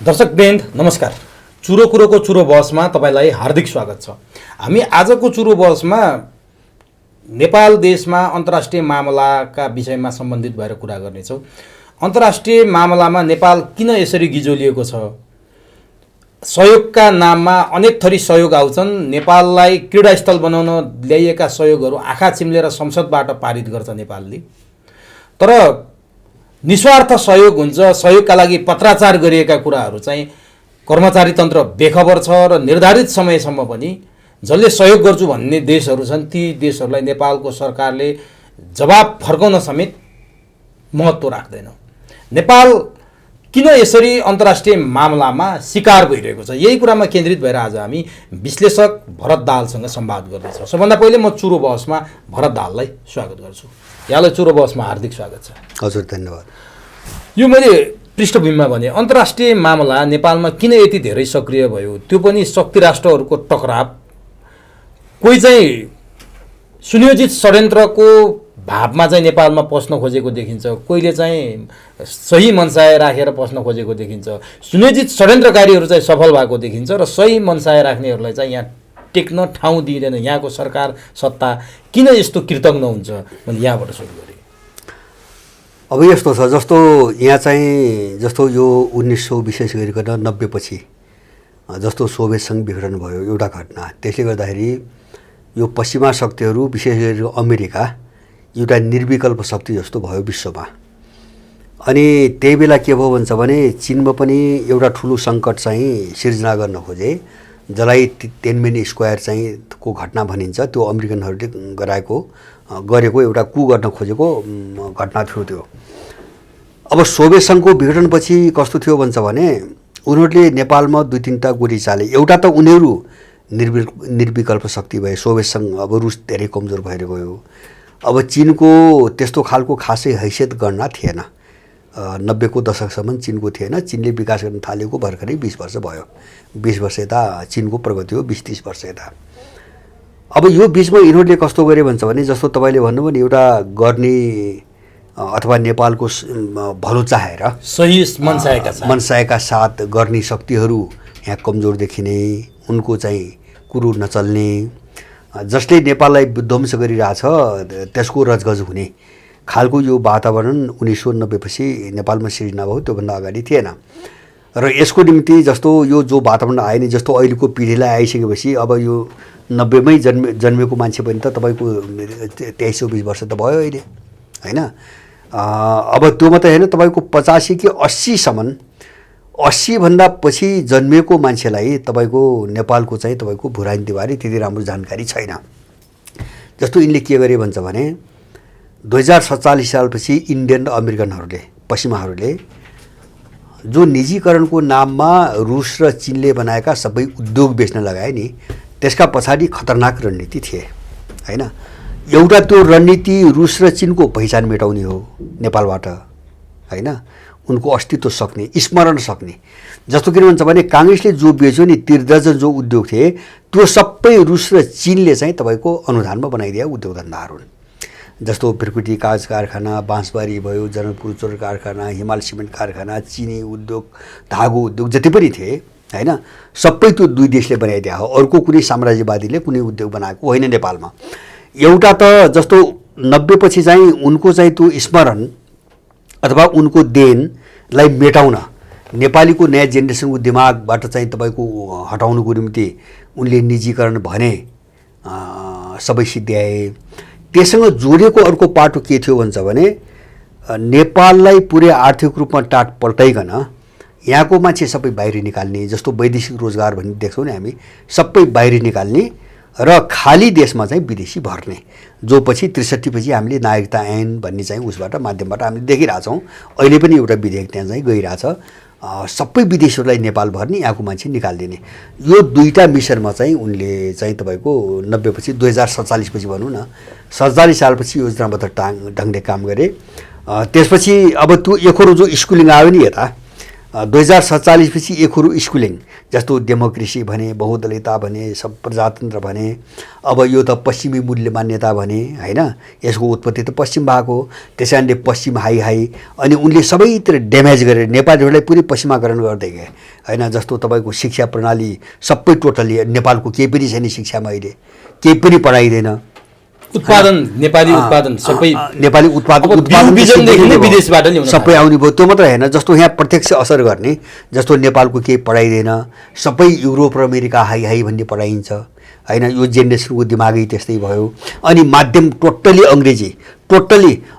दर्शकवृन्द नमस्कार। चुरो कुरोको चुरो बहसमा तपाईलाई हार्दिक स्वागत छ। हामी आजको चुरो बहसमा नेपाल देशमा अन्तर्राष्ट्रिय मामलाका विषयमा सम्बन्धित भएर कुरा गर्नेछौँ। अन्तर्राष्ट्रिय मामलामा नेपाल किन यसरी गिजोलिएको छ? सहयोगका नाममा अनेक थरी सहयोग आउँछन्। नेपाललाई क्रीडास्थल बनाउन ल्याइएका सहयोगहरू आँखा चिम्लेर संसदबाट पारित गर्छ नेपालले। तर निस्वार्थ सहयोग हुन्छ, सहयोगका लागि पत्राचार गरिएका कुराहरू चाहिँ कर्मचारी तन्त्र बेखबर छ र निर्धारित समयसम्म पनि जसले सहयोग गर्छु भन्ने देशहरू छन् ती देशहरूलाई नेपालको सरकारले जवाब फर्काउन समेत महत्त्व राख्दैन। नेपाल किन यसरी अन्तर्राष्ट्रिय मामलामा शिकार भइरहेको छ, यही कुरामा केन्द्रित भएर आज हामी विश्लेषक भरत दाहालसँग संवाद गर्दैछौँ। सबभन्दा पहिले म चुरो बहसमा भरत दाहाललाई स्वागत गर्छु। यहाँलाई चुरो बहसमा हार्दिक स्वागत छ। हजुर, धन्यवाद। यो मैले पृष्ठभूमिमा भने अन्तर्राष्ट्रिय मामला नेपालमा किन यति धेरै सक्रिय भयो, त्यो पनि शक्ति राष्ट्रहरूको टकराव, कोही चाहिँ सुनियोजित षड्यन्त्रको भावमा चाहिँ नेपालमा पस्न खोजेको देखिन्छ, कोहीले चाहिँ सही मनसाय राखेर पस्न खोजेको देखिन्छ। सुनियोजित षड्यन्त्रकारीहरू चाहिँ सफल भएको देखिन्छ र सही मनसाय राख्नेहरूलाई चाहिँ यहाँ टेक्न ठाउँ दिँदैन। यहाँको सरकार सत्ता किन यस्तो कृतज्ञ हुन्छ भने यहाँबाट सुरु गरेँ। अब यस्तो छ, जस्तो यहाँ चाहिँ जस्तो यो 1900 विशेष गरिकन 90 पछि जस्तो सोभियत सङ्घ विघटन भयो एउटा घटना, त्यसले गर्दाखेरि यो पश्चिमा शक्तिहरू विशेष गरी अमेरिका एउटा निर्विकल्प शक्ति जस्तो भयो विश्वमा। अनि त्यही बेला के भयो भन्छ भने चीनमा पनि एउटा ठुलो सङ्कट चाहिँ सिर्जना गर्न खोजे, जसलाई तेनमेन स्क्वायर चाहिँ को घटना भनिन्छ। त्यो अमेरिकनहरूले गरेको एउटा कु गर्न खोजेको घटना थियो त्यो। अब सोभियत सङ्घको विघटनपछि कस्तो थियो भन्छ भने उनीहरूले नेपालमा 2-3टा गोली चाले। एउटा त उनीहरू निर्विकल्प शक्ति भए, सोभियत सङ्घ अब रुस धेरै कमजोर भएर गयो। अब चीनको त्यस्तो खालको खासै हैसियत गर्न थिएन। 90 को दशकसम्म चीनको थिएन। चीनले विकास गर्न थालेको भर्खरै 20 वर्ष भयो। 20 वर्ष यता चीनको प्रगति हो, 20-30 वर्ष यता। अब यो बिचमा यिनीहरूले कस्तो गरे भन्छ भने जस्तो तपाईँले भन्नुभयो नि, एउटा गर्ने अथवा नेपालको भलो चाहेर सही मनसायका साथ गर्ने शक्तिहरू यहाँ कमजोर देखिने, उनको चाहिँ कुरो नचल्ने, जसले नेपाललाई विध्वंस गरिरहेछ त्यसको रजगज हुने खालको यो वातावरण 1990 पछि नेपालमा सिर्जना भयो। त्योभन्दा अगाडि थिएन। र यसको निम्ति जस्तो यो जो वातावरण आयो नि, जस्तो अहिलेको पिँढीलाई आइसकेपछि अब यो 90 मै जन्मेको मान्छे पनि त तपाईँको 23-20 वर्ष त भयो अहिले, होइन? अब त्यो मात्रै होइन, तपाईँको 85 कि 80सम्म 80भन्दा पछि जन्मेको मान्छेलाई तपाईँको नेपालको चाहिँ तपाईँको भूराजनीतिबारे त्यति राम्रो जानकारी छैन। जस्तो यिनले के गरे भन्छ भने 2047 सालपछि इन्डियन र अमेरिकनहरूले पश्चिमाहरूले जो निजीकरणको नाममा रुस र चीनले बनाएका सबै उद्योग बेच्न लगाए नि, त्यसका पछाडि खतरनाक रणनीति थिए, होइन? एउटा त्यो रणनीति रुस र चीनको पहिचान मेटाउने हो नेपालबाट, होइन? उनको अस्तित्व सक्ने, स्मरण सक्ने। जस्तो के भन्छ भने काङ्ग्रेसले जो बेच्यो नि 30 दर्जन जो उद्योग थिए त्यो सबै रुस र चीनले चाहिँ तपाईँको अनुदानमा बनाइदिए उद्योग धन्दाहरू हुन्। जस्तो बिर्कुटी कागज कारखाना, बाँसबारी भयो, जनकपुर चोर कारखाना, हिमाल सिमेन्ट कारखाना, चिनी उद्योग, धागो उद्योग जति पनि थिए, होइन? सबै त्यो दुई देशले बनाइदिया हो। अर्को कुनै साम्राज्यवादीले कुनै उद्योग बनाएको होइन नेपालमा। एउटा त जस्तो 90 पछि चाहिँ उनको चाहिँ त्यो स्मरण अथवा उनको देनलाई मेटाउन नेपालीको नयाँ जेनेरेसनको दिमागबाट चाहिँ तपाईँको हटाउनुको निम्ति उनले निजीकरण भने सबै सिद्ध्याए। त्यससँग जोडिएको अर्को पाटो के थियो भन्छ भने नेपाललाई पुरै आर्थिक रूपमा टाट पल्टाइकन यहाँको मान्छे सबै बाहिर निकाल्ने, जस्तो वैदेशिक रोजगार भन्ने देख्छौँ नि हामी, सबै बाहिर निकाल्ने र खाली देशमा चाहिँ विदेशी भर्ने, जो पछि 63 पछि हामीले नागरिकता ऐन भन्ने चाहिँ उसबाट माध्यमबाट हामीले देखिरहेछौँ। अहिले पनि एउटा विधेयक त्यहाँ चाहिँ गइरहेछ, सबै विदेशीहरूलाई नेपाल भर्ने, यहाँको मान्छे निकालिदिने। यो दुईटा मिसनमा चाहिँ उनले चाहिँ तपाईँको 90 पछि 2047 पछि भनौँ न, 47 सालपछि योजनाबद्ध ढङ्गले काम गरे। त्यसपछि अब त्यो एकोरो जो स्कुलिङ आयो नि यता 2047 पछि एकहोरो स्कुलिङ जस्तो डेमोक्रेसी भने, बहुदलीयता भने, सब प्रजातन्त्र भने, अब यो त पश्चिमी मूल्य मान्यता भने हैन, यसको उत्पत्ति त पश्चिम भएको हो। त्यसैले पश्चिम हाई हाई अनि उनले सबैतिर ड्यामेज गरेर नेपालीहरूलाई पुरै पश्चिमाकरण गर्दै गए हैन। जस्तो तपाईँको शिक्षा प्रणाली सबै टोटली नेपालको केही पनि छैन, शिक्षामा अहिले केही पनि पढाइँदैन। उत्पादन नेपाली उत्पादन सबै नेपाली उत्पादन विदेशबाट ल्याउन सबै आउने भयो। त्यो मात्र हैन, जस्तो यहाँ प्रत्यक्ष असर गर्ने, जस्तो नेपालको केही पढाइँदैन, सबै युरोप र अमेरिका हाई हाई भन्ने पढाइन्छ हैन। यो जेनेरेसनको दिमागै त्यस्तै भयो। अनि माध्यम टोटली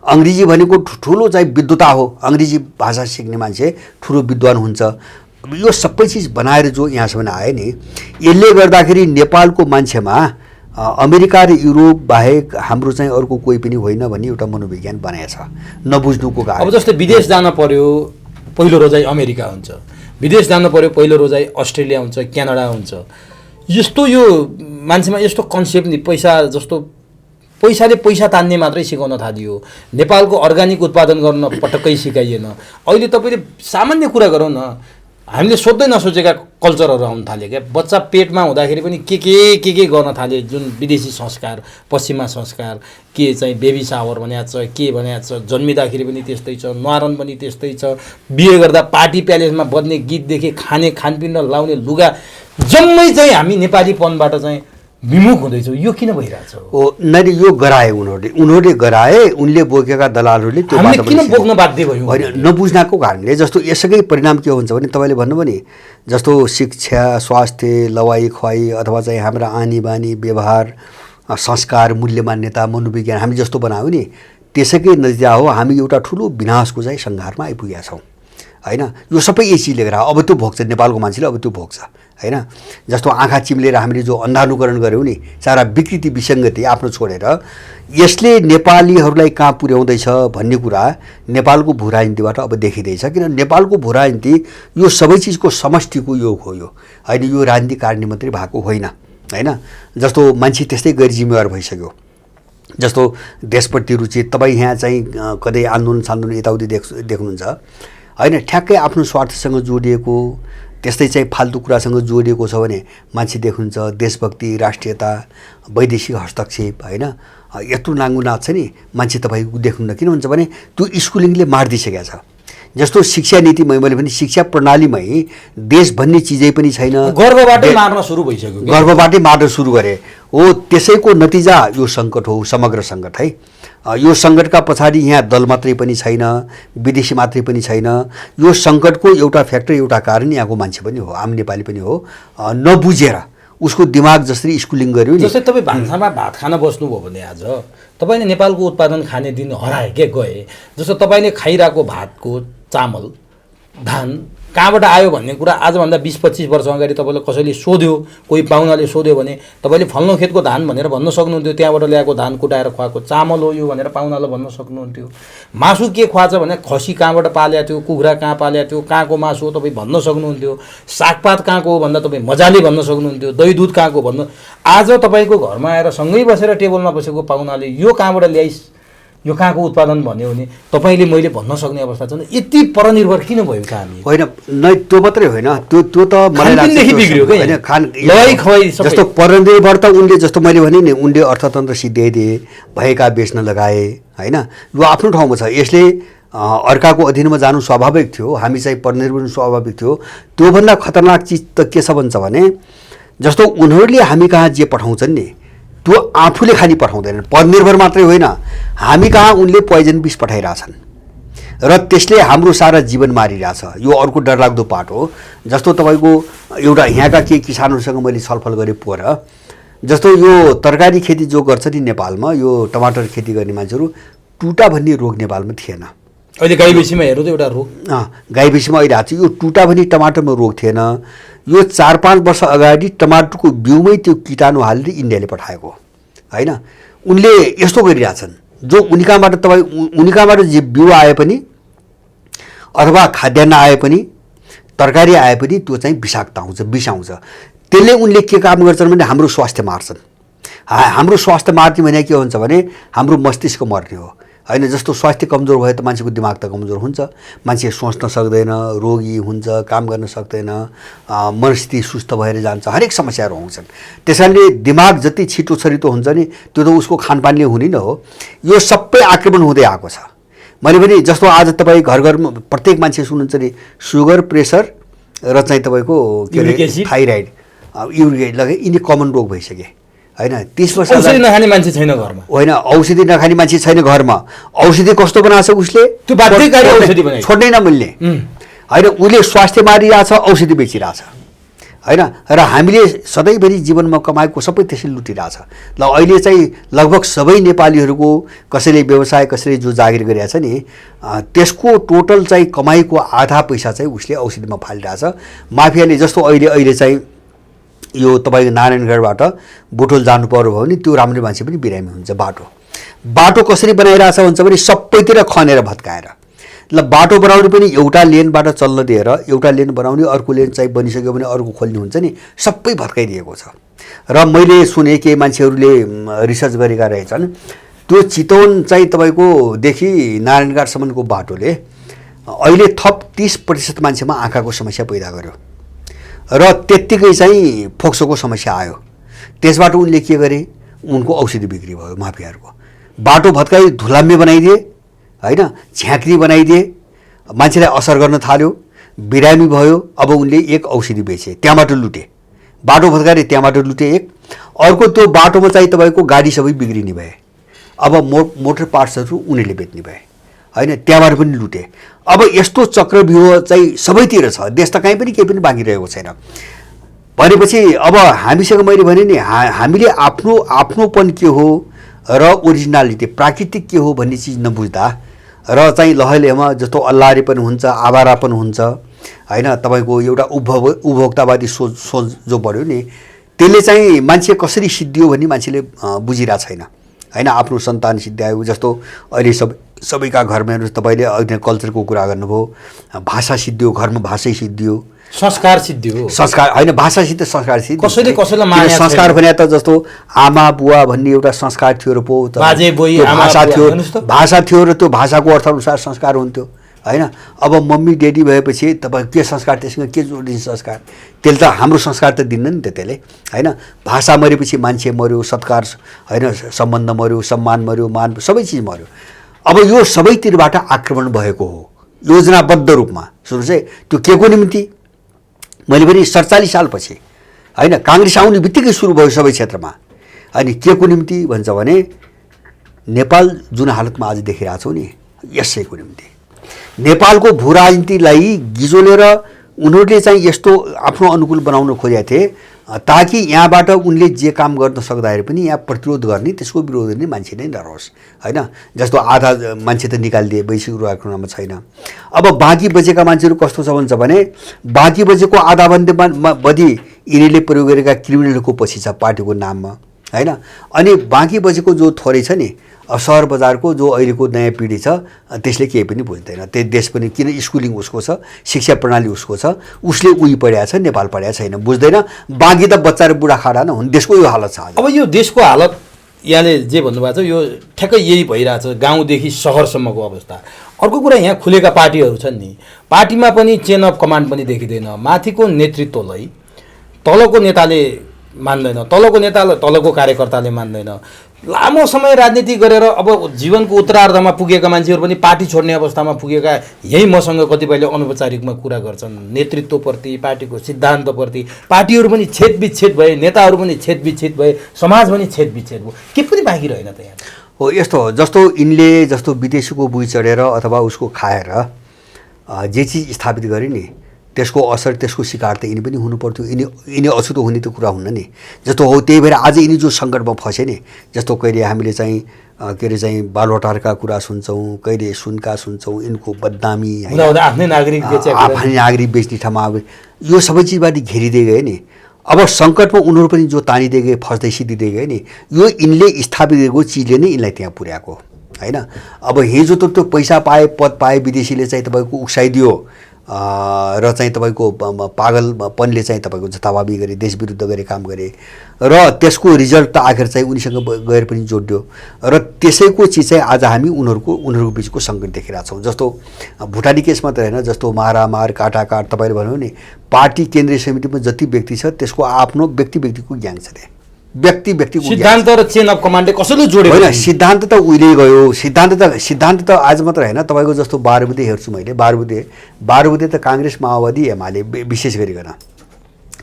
अङ्ग्रेजी भनेको ठुलो चाहिँ विद्वता हो। अङ्ग्रेजी भाषा सिक्ने मान्छे ठुलो विद्वान हुन्छ। यो सबै चिज बनाएर जो यहाँसम्म आयो नि, यसले गर्दाखेरि नेपालको मान्छेमा अमेरिका र युरोप बाहेक हाम्रो चाहिँ अर्को कोही पनि होइन भन्ने एउटा मनोविज्ञान बनाएको छ, नबुझ्नुको कारण। अब जस्तै विदेश जान पर्यो पहिलो रोजाइ अमेरिका हुन्छ, विदेश जान पर्यो पहिलो रोजाइ अस्ट्रेलिया हुन्छ, क्यानाडा हुन्छ। यस्तो यो मान्छेमा यस्तो कन्सेप्ट नि पैसा जस्तो पैसाले पैसा तान्ने मात्रै सिकाउन थालियो। नेपालको अर्ग्यानिक उत्पादन गर्न पटक्कै सिकाइएन। अहिले तपाईँले सामान्य कुरा गरौँ न, हामीले सोध्दै नसोचेका कल्चरहरू आउन थाल्यो क्या। बच्चा पेटमा हुँदाखेरि पनि के गर्न थाल्यो, जुन विदेशी संस्कार, पश्चिमा संस्कार, के चाहिँ बेबी सावर भनेको छ, के भनेको छ, जन्मिँदाखेरि पनि त्यस्तै छ, न्वारन पनि त्यस्तै छ, बिहे गर्दा पार्टी प्यालेसमा बज्ने गीतदेखि खाने खानपिन र लाउने लुगा जम्मै चाहिँ हामी नेपालीपनबाट चाहिँ विमुख हुँदैछौँ। यो किन भइरहेछ? नरी यो गराए उनीहरूले गराए, उनले बोकेका दलालहरूले त्यो हामीले किन बोक्न बाध्य भयौँ? होइन, नबुझ्नको कारणले। जस्तो यसकै परिणाम के हुन्छ भने तपाईँले भन्नुभयो नि, जस्तो शिक्षा, स्वास्थ्य, लवाई खुवाई अथवा चाहिँ हाम्रा आनी बानी, व्यवहार, संस्कार, मूल्य मान्यता, मनोविज्ञान हामी जस्तो बनायौँ नि, त्यसैकै नतिजा हो हामी एउटा ठुलो विनाशको चाहिँ सङ्घारमा आइपुगेका छौँ हैन। यो सबै यही चिजले गर्दा अब त्यो भोग्छ नेपालको मान्छेले, अब त्यो भोग्छ हैन। जस्तो आँखा चिम्लेर हामीले जो अन्धानुकरण गऱ्यौँ नि, सारा विकृति विसङ्गति आफ्नो छोडेर, यसले नेपालीहरूलाई कहाँ पुर्याउँदैछ भन्ने कुरा नेपालको भू राजनीतिबाट अब देखिँदैछ। किन नेपालको भू राजनीति यो सबै चिजको समष्टिको योग हो यो होइन, यो राजनीति कार्य मात्रै भएको होइन हैन। जस्तो मान्छे त्यस्तै गैर जिम्मेवार भइसक्यो। जस्तो देशप्रति रुचि, तपाईँ यहाँ चाहिँ कतै आन्दोलन सान्दोलन यताउति देख्नुहुन्छ हैन, ठ्याक्कै आफ्नो स्वार्थसँग जोडिएको, त्यस्तै चाहिँ फाल्तु कुरासँग जोडिएको छ भने मान्छे देख्नुहुन्छ देशभक्ति, राष्ट्रियता, वैदेशिक हस्तक्षेप हैन, यत्रो नाङ्गो नाच्छ नि मान्छे तपाईँको देख्नुहुन्न। किन हुन्छ भने त्यो स्कुलिङले मारिदिइसकेको छ। जस्तो शिक्षा नीतिमै मैले पनि शिक्षा प्रणालीमै देश भन्ने चिजै पनि छैन, गर्वबाटै मार्न सुरु भइसक्यो, गर्वबाटै मार्न सुरु गरे हो। त्यसैको नतिजा यो सङ्कट हो, समग्र सङ्कट है। यो सङ्कटका पछाडि यहाँ दल मात्रै पनि छैन, विदेशी मात्रै पनि छैन। यो सङ्कटको एउटा फ्याक्टर, एउटा कारण यहाँको मान्छे पनि हो, आम नेपाली पनि हो। नबुझेर उसको दिमाग जसरी स्कुलिङ गर्यो नि। जस्तै तपाईँ भान्सामा भात खान बस्नुभयो भने आज तपाईँले नेपालको उत्पादन खाने दिन हराए के गए। जस्तो तपाईँले खाइरहेको भातको चामल, धान कहाँबाट आयो भन्ने कुरा आजभन्दा 20-25 वर्ष अगाडि तपाईँले कसैले सोध्यो, कोही पाहुनाले सोध्यो भने तपाईँले फल्लो खेतको धान भनेर भन्न सक्नुहुन्थ्यो, त्यहाँबाट ल्याएको धान कुटाएर खुवाएको चामल हो यो भनेर पाहुनालाई भन्न सक्नुहुन्थ्यो। मासु के खुवाछ भने खसी कहाँबाट पालेको थियो, कुखुरा कहाँ पालेको थियो, कहाँको मासु हो तपाईँ भन्न सक्नुहुन्थ्यो। सागपात कहाँको हो भन्दा तपाईँ मजाले भन्न सक्नुहुन्थ्यो, दही दुध कहाँको भन्नु। आज तपाईँको घरमा आएर सँगै बसेर टेबलमा बसेको पाहुनाले यो कहाँबाट ल्याइस्, यो कहाँको उत्पादन भन्यो भने तपाईँले मैले भन्न सक्ने अवस्था छ। यति परनिर्भर किन भयो त हामी? होइन, नै त्यो मात्रै होइन, त्यो त मलाई लाग्छ बिग्रियो होइन। लवाई खुवाई जस्तो परनिर्भर त उनले, जस्तो मैले भने नि, उनले अर्थतन्त्र सिद्ध्याइदिए, भएका बेच्न लगाए हैन। यो आफ्नो ठाउँमा छ। यसले अर्काको अधीनमा जानु स्वाभाविक थियो, हामी चाहिँ परनिर्भर स्वाभाविक थियो। त्योभन्दा खतरनाक चिज त के छ भन्छ भने, जस्तो उनीहरूले हामी कहाँ जे पठाउँछन् नि त्यो आफूले खालि पठाउँदैनन्, परनिर्भर मात्रै होइन, हामी कहाँ उनले पोइजन विष पठाइरहेछन् र त्यसले हाम्रो सारा जीवन मारिरहेछ। यो अर्को डरलाग्दो पाठ हो। जस्तो तपाईँको एउटा यहाँका केही किसानहरूसँग मैले छलफल गरेँ पोहोर, जस्तो यो तरकारी खेती जो गर्छ नि नेपालमा, यो टमाटर खेती गर्ने मान्छेहरू, टुटा भन्ने रोग नेपालमा थिएन। अहिले गाई बेसीमा हेर्नु त एउटा रोग, गाई बेसीमा अहिले आएको छ। यो टुटा भन्ने टमाटरमा रोग थिएन। यो 4-5 वर्ष अगाडि टमाटरको बिउमै त्यो कीटाणु हालेर इन्डियाले पठाएको हैन। उनले यस्तो गरिरहेछन्, जो उनीकहाँबाट तपाईँ उनीकहाँबाट जे बिउ आए पनि अथवा खाद्यान्न आए पनि, तरकारी आए पनि त्यो चाहिँ विषाक्त आउँछ, विष आउँछ। त्यसले उनले के काम गर्छन् भने हाम्रो स्वास्थ्य मार्छन्। हाम्रो स्वास्थ्य मार्ने भने के हुन्छ भने हाम्रो मस्तिष्क मर्ने हो होइन जस्तो स्वास्थ्य कमजोर भयो त मान्छेको दिमाग त कमजोर हुन्छ, मान्छे सोच्न सक्दैन, रोगी हुन्छ, काम गर्न सक्दैन, मनस्थिति सुस्त भएर जान्छ, हरेक समस्याहरू आउँछन्। त्यस कारणले दिमाग जति छिटो छरितो हुन्छ नि त्यो त उसको खानपानले हुने नै हो। यो सबै आक्रमण हुँदै आएको छ। मैले पनि जस्तो आज तपाईँ घर घरमा प्रत्येक मान्छे सुन्नुहुन्छ नि सुगर, प्रेसर र चाहिँ तपाईँको के अरे थाइराइड, युरिक एसिड लगाए यिनी कमन रोग भइसके होइन। 30 वर्ष औषधि नखाने मान्छे छैन घरमा, होइन औषधि नखाने मान्छे छैन घरमा। औषधि कस्तो बनाएको छ उसले, त्यो बाध्यकारी औषधि बनाए छोड्नै नमिल्ने होइन। उसले स्वास्थ्य मारिरहेछ, औषधि बेचिरहेछ होइन। र हामीले सधैँभरि जीवनमा कमाएको सबै त्यसरी लुटिरहेछ। ल अहिले चाहिँ लगभग सबै नेपालीहरूको कसैले व्यवसाय कसैले जो जागिर गरिरहेछ नि त्यसको टोटल चाहिँ कमाइको आधा पैसा चाहिँ उसले औषधिमा फालिरहेछ। माफियाले जस्तो अहिले चाहिँ यो तपाईँको नारायणगढबाट बुटोल जानु पर्यो भने त्यो राम्रो मान्छे पनि बिरामी हुन्छ। बाटो कसरी बनाइरहेछ भन्छ भने सबैतिर खनेर भत्काएर। ल बाटो बनाउने पनि एउटा लेनबाट चल्न दिएर एउटा लेन बनाउने, अर्को लेन चाहिँ बनिसक्यो भने अर्को खोल्ने हुन्छ नि, सबै भत्काइदिएको छ। र मैले सुने केही मान्छेहरूले रिसर्च गरेका रहेछन् त्यो चितवन चाहिँ तपाईँको देखि नारायणगढसम्मको बाटोले अहिले थप 30% मान्छेमा आँखाको समस्या पैदा गर्यो र त्यत्तिकै चाहिँ फोक्सोको समस्या आयो। त्यसबाट उनले के गरे, उनको औषधि बिक्री भयो माफियाहरूको। बाटो भत्काई धुलाम्य बनाइदिए होइन, झ्याक्री बनाइदिए, मान्छेलाई असर गर्न थाल्यो, बिरामी भयो। अब उनले एक औषधि बेचे, त्यहाँबाट लुटे। बाटो भत्काएर त्यहाँबाट लुटे एक। अर्को त्यो बाटोमा चाहिँ तपाईँको गाडी सबै बिग्रिने भए, अब मोटर पार्ट्सहरू उनीहरूले बेच्ने भए होइन, त्यहाँबाट पनि लुटे। अब यस्तो चक्रव्यूह चाहिँ सबैतिर छ, देश त कहीँ पनि केही पनि बाँकी रहेको छैन। भनेपछि अब हामीसँग मैले भने नि हामीले आफ्नोपन के हो र ओरिजिनालिटी प्राकृतिक के हो भन्ने चिज नबुझ्दा र चाहिँ लहलेमा जस्तो अल्लारे पनि हुन्छ, आवारा पनि हुन्छ होइन। तपाईँको एउटा उपभोक्तावादी सोच जो बढ्यो नि त्यसले चाहिँ मान्छे कसरी सिद्धियो भन्ने मान्छेले बुझिरहेको छैन होइन। आफ्नो सन्तान सिद्ध्यायो जस्तो अहिले सबैका घरमा हेर्नुहोस्, तपाईँले अहिले कल्चरको कुरा गर्नुभयो, भाषा सिद्धियो, घरमा भाषै सिद्धियो, संस्कार सिद्धियो। संस्कार होइन, भाषा सिद्ध संस्कार सिद्ध। कसैले कसैलाई माने संस्कार भने त जस्तो आमा बुवा भन्ने एउटा संस्कार थियो र पो बाजे बोई भाषा थियो र त्यो भाषाको अर्थअनुसार संस्कार हुन्थ्यो होइन। अब मम्मी ड्याडी भएपछि तपाईँ के संस्कार, त्यसमा के जोडिन्छ संस्कार, त्यसले त हाम्रो संस्कार त दिन्न नि त त्यसले होइन। भाषा मरेपछि मान्छे मऱ्यो, सत्कार होइन, सम्बन्ध मऱ्यो, सम्मान मऱ्यो, मान सबै चिज मऱ्यो। अब यो सबैतिरबाट आक्रमण भएको हो योजनाबद्ध रूपमा। सुन्नुहोस् है, त्यो के को निम्ति मैले पनि 47 सालपछि होइन काङ्ग्रेस आउने बित्तिकै सुरु भयो सबै क्षेत्रमा। अनि के को निम्ति भन्छ भने नेपाल जुन हालतमा आज देखिरहेको छौँ नि यसैको निम्ति। नेपालको भू राजनीतिलाई गिजोलेर उनीहरूले चाहिँ यस्तो आफ्नो अनुकूल बनाउन खोजेका थिए ताकि यहाँबाट उनले जे काम गर्न सक्दाखेरि पनि यहाँ प्रतिरोध गर्ने, त्यसको विरोध गर्ने मान्छे नै नरहोस् होइन। जस्तो आधा मान्छे त निकालिदिए, वैश्विक राजनीतिमा छैन। अब बाँकी बचेका मान्छेहरू कस्तो छ भन्छ भने बाँकी बचेको आधाभन्दा बढी यिनीहरूले प्रयोग गरेका क्रिमिनलको पछि छ पार्टीको नाममा होइन। अनि बाँकी बचेको जो थोरै छ नि सहर बजारको जो अहिलेको नयाँ पिँढी छ त्यसले केही पनि बुझ्दैन। त्यो देश पनि किन स्कुलिङ उसको छ, शिक्षा प्रणाली उसको छ, उसले उही पढाएको छ, नेपाल पढाएको छैन, बुझ्दैन। बाँकी त बच्चा र बुढाखाडा न हुन्, देशको यो हालत छ। अब यो देशको हालत यहाँले जे भन्नुभएको छ यो ठ्याक्कै यही भइरहेछ, गाउँदेखि सहरसम्मको अवस्था। अर्को कुरा यहाँ खुलेका पार्टीहरू छन् नि, पार्टीमा पनि चेन अफ कमान्ड पनि देखिँदैन। माथिको नेतृत्वलाई तलको नेताले मान्दैन, तलको नेतालाई तलको कार्यकर्ताले मान्दैन। लामो समय राजनीति गरेर अब जीवनको उत्तरार्धमा पुगेका मान्छेहरू पनि पार्टी छोड्ने अवस्थामा पुगेका यही मसँग कतिपयले अनौपचारिकमा कुरा गर्छन् नेतृत्वप्रति, पार्टीको सिद्धान्तप्रति। पार्टीहरू पनि छेदविच्छेद भए, नेताहरू पनि छेदविच्छेद भए, समाज पनि छेदविच्छेद भयो, के पनि बाँकी रहेन त यहाँ हो। यस्तो जस्तो यिनले जस्तो विदेशीको बुई चढेर अथवा उसको खाएर जे चिज स्थापित गरे नि त्यसको असर, त्यसको शिकार त यिनी पनि हुनुपर्थ्यो। यिनी अछुतो हुने त कुरा हुन्न नि। जस्तो हो त्यही भएर आज यिनी जो सङ्कटमा फसे नि, जस्तो कहिले हामीले चाहिँ के अरे चाहिँ बालवाटारका कुरा सुन्छौँ, कहिले सुनका सुन्छौँ, यिनको बदनामी आफ्नै नागरिक बेच्ने ठाउँमा अब यो सबै चिजबाट घेरिँदै गए नि। अब सङ्कटमा उनीहरू पनि जो तानिँदै गए, फस्दै सिद्धिँदै गए नि, यो यिनले स्थापित गरेको चिजले नै यिनलाई त्यहाँ पुर्याएको होइन। अब हिजो त त्यो पैसा पाए, पद पाए, विदेशीले चाहिँ तपाईँको उक्साइदियो र चाहिँ तपाईँको पागलपनले चाहिँ तपाईँको जथाभावी गरे, देशविरुद्ध गरे काम गरे र त्यसको रिजल्ट त आखिर चाहिँ उनीसँग गएर पनि जोड्यो र त्यसैको चिज चाहिँ आज हामी उनीहरूको बिचको सङ्कट देखिरहेका छौँ। जस्तो भुटानी केस मात्रै होइन, जस्तो मारामार काटाकाट तपाईँले भन्यो नि, पार्टी केन्द्रीय समितिमा जति व्यक्ति छ त्यसको आफ्नो व्यक्तिको ग्याङ छ। त्यहाँ व्यक्तिको सिद्धान्त र चेन अफ कमान्डले कसैले जोड्यो होइन। सिद्धान्त त उहिले गयो। सिद्धान्त त आज मात्र होइन। तपाईँको जस्तो 12 बुँदे हेर्छु मैले, 12 बुँदे त काङ्ग्रेस, माओवादी, एमाले विशेष गरिकन,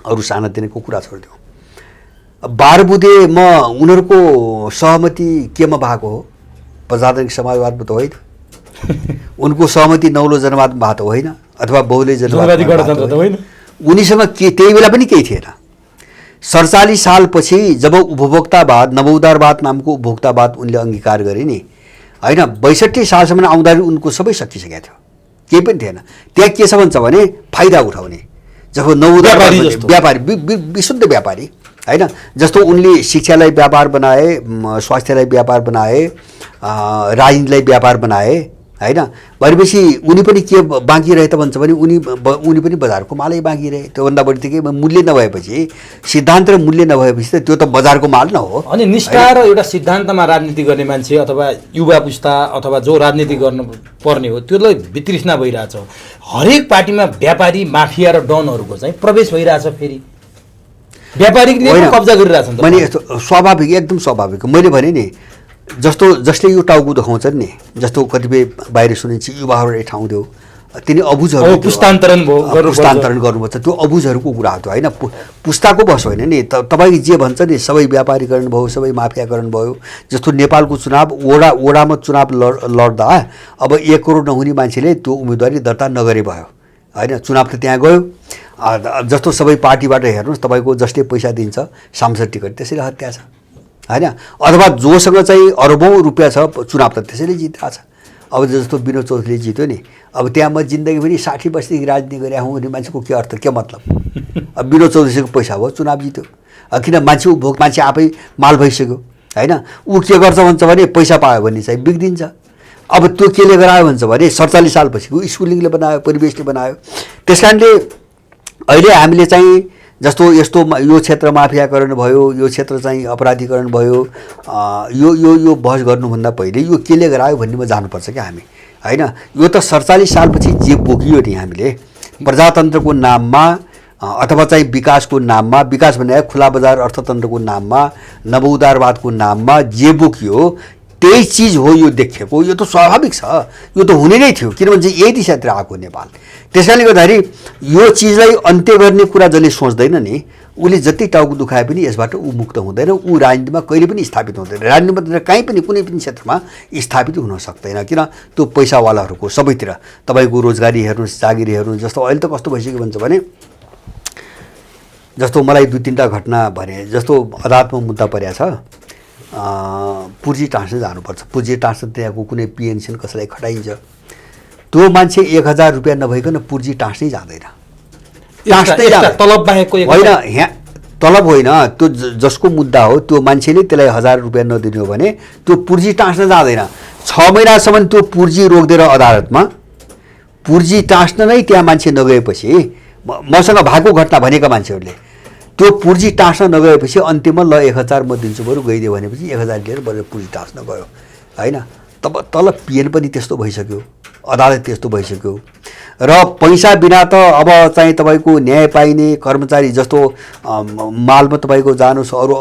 अरू सानातिनाको कुरा छोडिदियो। 12 बुँदेमा उनीहरूको सहमति केमा भएको हो? प्रजातान्त्रिक समाजवादमा त होइन। उनको सहमति नौलो जनवादमा भएको त होइन, अथवा बहुदलीय जनवाद होइन। उनीसँग के त्यही बेला पनि केही थिएन। 47 सालपछि जब उपभोक्तावाद, नवोदारवाद नामको उपभोक्तावाद उनले अङ्गीकार गरे नि, होइन, 62 सालसम्म आउँदा उनको सबै सकिसकेको थियो, केही पनि थिएन। त्यहाँ के छ भन्छ भने फाइदा उठाउने, जब नवोदारवाद व्यापारी, विशुद्ध व्यापारी, होइन। जस्तो उनले शिक्षालाई व्यापार बनाए, स्वास्थ्यलाई व्यापार बनाए, राजनीतिलाई व्यापार बनाए, होइन। भनेपछि उनी पनि के बाँकी रहे त भन्छ भने उनी पनि बजारको मालै बाँकी रहे। त्योभन्दा बढी त के मूल्य नभएपछि, सिद्धान्त र मूल्य नभएपछि त त्यो त बजारको माल न हो। अनि निष्ठा र एउटा सिद्धान्तमा राजनीति गर्ने मान्छे अथवा युवा पुस्ता अथवा जो राजनीति गर्नु पर्ने हो त्यसलाई वितृष्णा भइरहेछ। हरेक पार्टीमा व्यापारी, माफिया र डनहरूको चाहिँ प्रवेश भइरहेछ। फेरि व्यापारीले कब्जा गरिरहेछन्। मैले यस्तो स्वाभाविक, एकदम स्वाभाविक। मैले भने नि, जसले यो टाउको देखाउँछन् नि, जस्तो कतिपय बाहिर सुनिन्छ युवाहरूले ठाउँ दियो, तिनी अबुझहरू पुस्तान्तरण गर्नुपर्छ, त्यो अबुझहरूको कुरा हो, होइन। पुस्ताको बस होइन नि। तपाईँले जे भन्छ नि, सबै व्यापारीकरण भयो, सबै माफियाकरण भयो। जस्तो नेपालको चुनाव, वडामा चुनाव लड्दा अब 1 करोड नहुने मान्छेले त्यो उम्मेदवारी दर्ता नगरे भयो, होइन। चुनाव त त्यहाँ गयो। जस्तो सबै पार्टीबाट हेर्नुहोस्, तपाईँको जसले पैसा दिन्छ सांसद टिकट त्यसैले हत्या छ, होइन। अथवा जोसँग चाहिँ अरबौँ रुपियाँ छ चुनाव त त्यसैले जितिरहेको छ। अब जस्तो विनोद चौधरीले जित्यो नि, अब त्यहाँ म जिन्दगीभरि 60 वर्षदेखि राजनीति गरेर हुँ भने मान्छेको के अर्थ, के मतलब? अब विनोद चौधरीको पैसा भयो, चुनाव जित्यो। किन मान्छे आफै माल भइसक्यो, होइन। ऊ के गर्छ भन्छ भने पैसा पायो भने चाहिँ बिग्रिन्छ। अब त्यो केले गरायो भन्छ भने 47 सालपछि स्कुलिङले बनायो, परिवेशले बनायो। त्यस कारणले अहिले हामीले चाहिँ जस्तो यस्तो यो क्षेत्र माफियाकरण भयो, यो क्षेत्र चाहिँ अपराधीकरण भयो, यो बहस गर्नुभन्दा पहिले यो केले गरायो भन्नेमा जानुपर्छ क्या हामी, होइन। यो त 47 सालपछि जे बोकियो नि हामीले प्रजातन्त्रको नाममा अथवा चाहिँ विकासको नाममा, विकास भने खुला बजार अर्थतन्त्रको नाममा, नवोदारवादको नाममा जे बोकियो त्यही चिज हो यो देखेको। यो त स्वाभाविक छ, यो त हुने नै थियो, किनभने यही दिशातिर आएको नेपाल। त्यस कारणले गर्दाखेरि यो चिजलाई अन्त्य गर्ने कुरा जसले सोच्दैन नि, उसले जति टाउको दुखाए पनि यसबाट ऊ मुक्त हुँदैन, ऊ राजनीतिमा कहिले पनि स्थापित हुँदैन। राजनीतिमा कहीँ पनि कुनै पनि क्षेत्रमा स्थापित हुन सक्दैन, किन त्यो पैसावालाहरूको सबैतिर। तपाईँको रोजगारी हेर्नुहोस्, जागिरी हेर्नुहोस्। जस्तो अहिले त कस्तो भइसक्यो भन्छ भने, जस्तो मलाई 2-3टा घटना भने, जस्तो अदालतमा मुद्दा परेको छ, पुर्जी टाँस्न जानुपर्छ। पुर्जी टाँस्न त्यहाँको कुनै पिएनसन कसैलाई खटाइन्छ, त्यो मान्छे 1000 रुपियाँ नभइकन पुर्जी टाँस्नै जाँदैन। तलब बाहेकको होइन, यहाँ तलब होइन, त्यो जसको मुद्दा हो त्यो मान्छेले त्यसलाई 1000 रुपियाँ नदिने हो भने त्यो पुर्जी टाँस्न जाँदैन। 6 महिनासम्म त्यो पुर्जी रोकिदिएर अदालतमा पुर्जी टाँस्न नै त्यहाँ मान्छे नगएपछि, मसँग भएको घटना भनेका मान्छेहरूले त्यो पुर्जी टाँस्न नगएपछि अन्तिममा ल 1000 म दिन्छु बरु गइदियो भनेपछि 1000 लिएर बरु पुर्जी टाँस्न गयो, होइन। तब तल पिएन पनि त्यस्तो भइसक्यो, अदालत त्यस्तो भइसक्यो। र पैसा बिना त अब चाहिँ तपाईँको न्याय पाइने कर्मचारी जस्तो मालमा तपाईँको जानुहोस्, अरू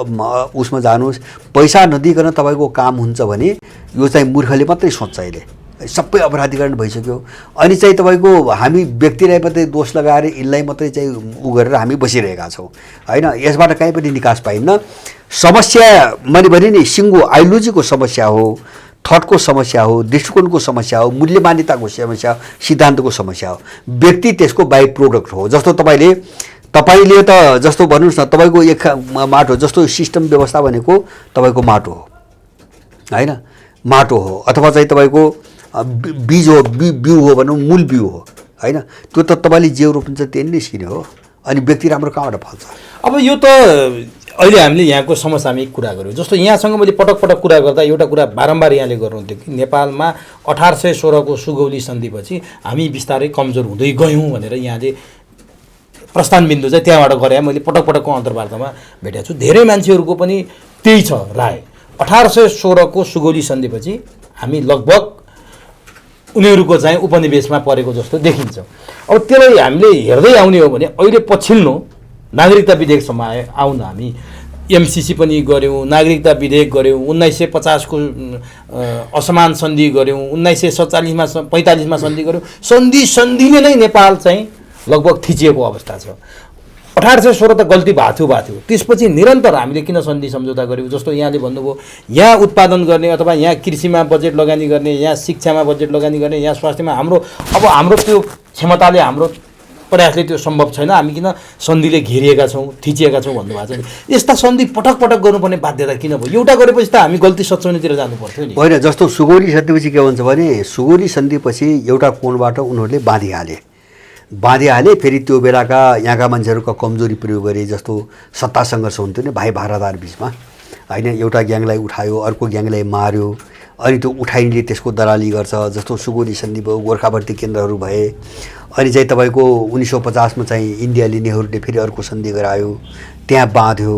उसमा जानुहोस्, पैसा नदिकन तपाईँको काम हुन्छ भने यो चाहिँ मूर्खले मात्रै सोच्छ। अहिले सबै अपराधीकरण भइसक्यो। अनि चाहिँ तपाईँको हामी व्यक्तिलाई मात्रै दोष लगाएर यसलाई मात्रै चाहिँ उ गरेर हामी बसिरहेका छौँ, होइन। यसबाट कहीँ पनि निकास पाइन्न। समस्या मैले भने नि, सिङ्गो आइडियोलोजीको समस्या हो, थटको समस्या हो, दृष्टिकोणको समस्या हो, मूल्य मान्यताको समस्या हो, सिद्धान्तको समस्या हो। व्यक्ति त्यसको बाई प्रोडक्ट हो। जस्तो तपाईँले त जस्तो भन्नुहोस् न, तपाईँको एक माटो जस्तो सिस्टम व्यवस्था भनेको तपाईँको माटो हो, होइन। माटो हो अथवा चाहिँ तपाईँको बीज हो, बिउ हो भनौँ, मूल बिउ हो, होइन। त्यो त तपाईँले जे रोप्नुहुन्छ त्यही नै निस्किने हो। अनि व्यक्ति राम्रो कहाँबाट फल्छ? अब यो त अहिले हामीले यहाँको समसामयिक कुरा गऱ्यौँ। जस्तो यहाँसँग मैले पटक पटक कुरा गर्दा एउटा कुरा बारम्बार यहाँले गर्नुहुन्थ्यो कि नेपालमा 1816 को सुगौली सन्धिपछि हामी बिस्तारै कमजोर हुँदै गयौँ भनेर यहाँले प्रस्थान बिन्दु चाहिँ त्यहाँबाट गरे। मैले पटक पटकको अन्तर्वार्तामा भेटेको छु। धेरै मान्छेहरूको पनि त्यही छ राय। 1816 को सुगौली सन्धिपछि हामी लगभग उनीहरूको चाहिँ उपनिवेशमा परेको जस्तो देखिन्छ। अब त्यसलाई हामीले हेर्दै आउने हो भने अहिले पछिल्लो नागरिकता विधेयकसम्म आउन हामी एमसिसी पनि गऱ्यौँ, नागरिकता विधेयक गऱ्यौँ, 1950 को असमान सन्धि गऱ्यौँ, 1947 45 सन्धि गऱ्यौँ। सन्धिले नै नेपाल चाहिँ लगभग थिचिएको अवस्था छ। 1816 त गल्ती भएको थियो। त्यसपछि निरन्तर हामीले किन सन्धि सम्झौता गऱ्यौँ? जस्तो यहाँले भन्नुभयो, यहाँ उत्पादन गर्ने अथवा यहाँ कृषिमा बजेट लगानी गर्ने, यहाँ शिक्षामा बजेट लगानी गर्ने, यहाँ स्वास्थ्यमा हाम्रो त्यो क्षमताले, हाम्रो प्रयासले त्यो सम्भव छैन। हामी किन सन्धिले घेरिएका छौँ, थिचिएका छौँ भन्नुभएको छ नि। यस्ता सन्धि पटक पटक गर्नुपर्ने बाध्यता किन भयो? एउटा गरेपछि त हामी गल्ती सच्याउनेतिर जानु पर्थ्यो नि। होइन, जस्तो सुगौली सन्धिपछि के भन्छ भने सुगौली सन्धिपछि एउटा कोणबाट उनीहरूले बाँधिहाले। फेरि त्यो बेलाका यहाँका मान्छेहरूका कमजोरी प्रयोग गरे। जस्तो सत्ता सङ्घर्ष हुन्थ्यो नि भाइ भारदार बिचमा, होइन? एउटा ग्याङलाई उठायो, अर्को ग्याङलाई मार्यो, अनि त्यो उठाइले त्यसको दलाली गर्छ। जस्तो सुगौली सन्धि भयो, गोर्खा भर्ती केन्द्रहरू भए। अनि चाहिँ तपाईँको 1950 मा चाहिँ इन्डियाले नेहरूले फेरि अर्को सन्धि गरायो, त्यहाँ बाँध्यो।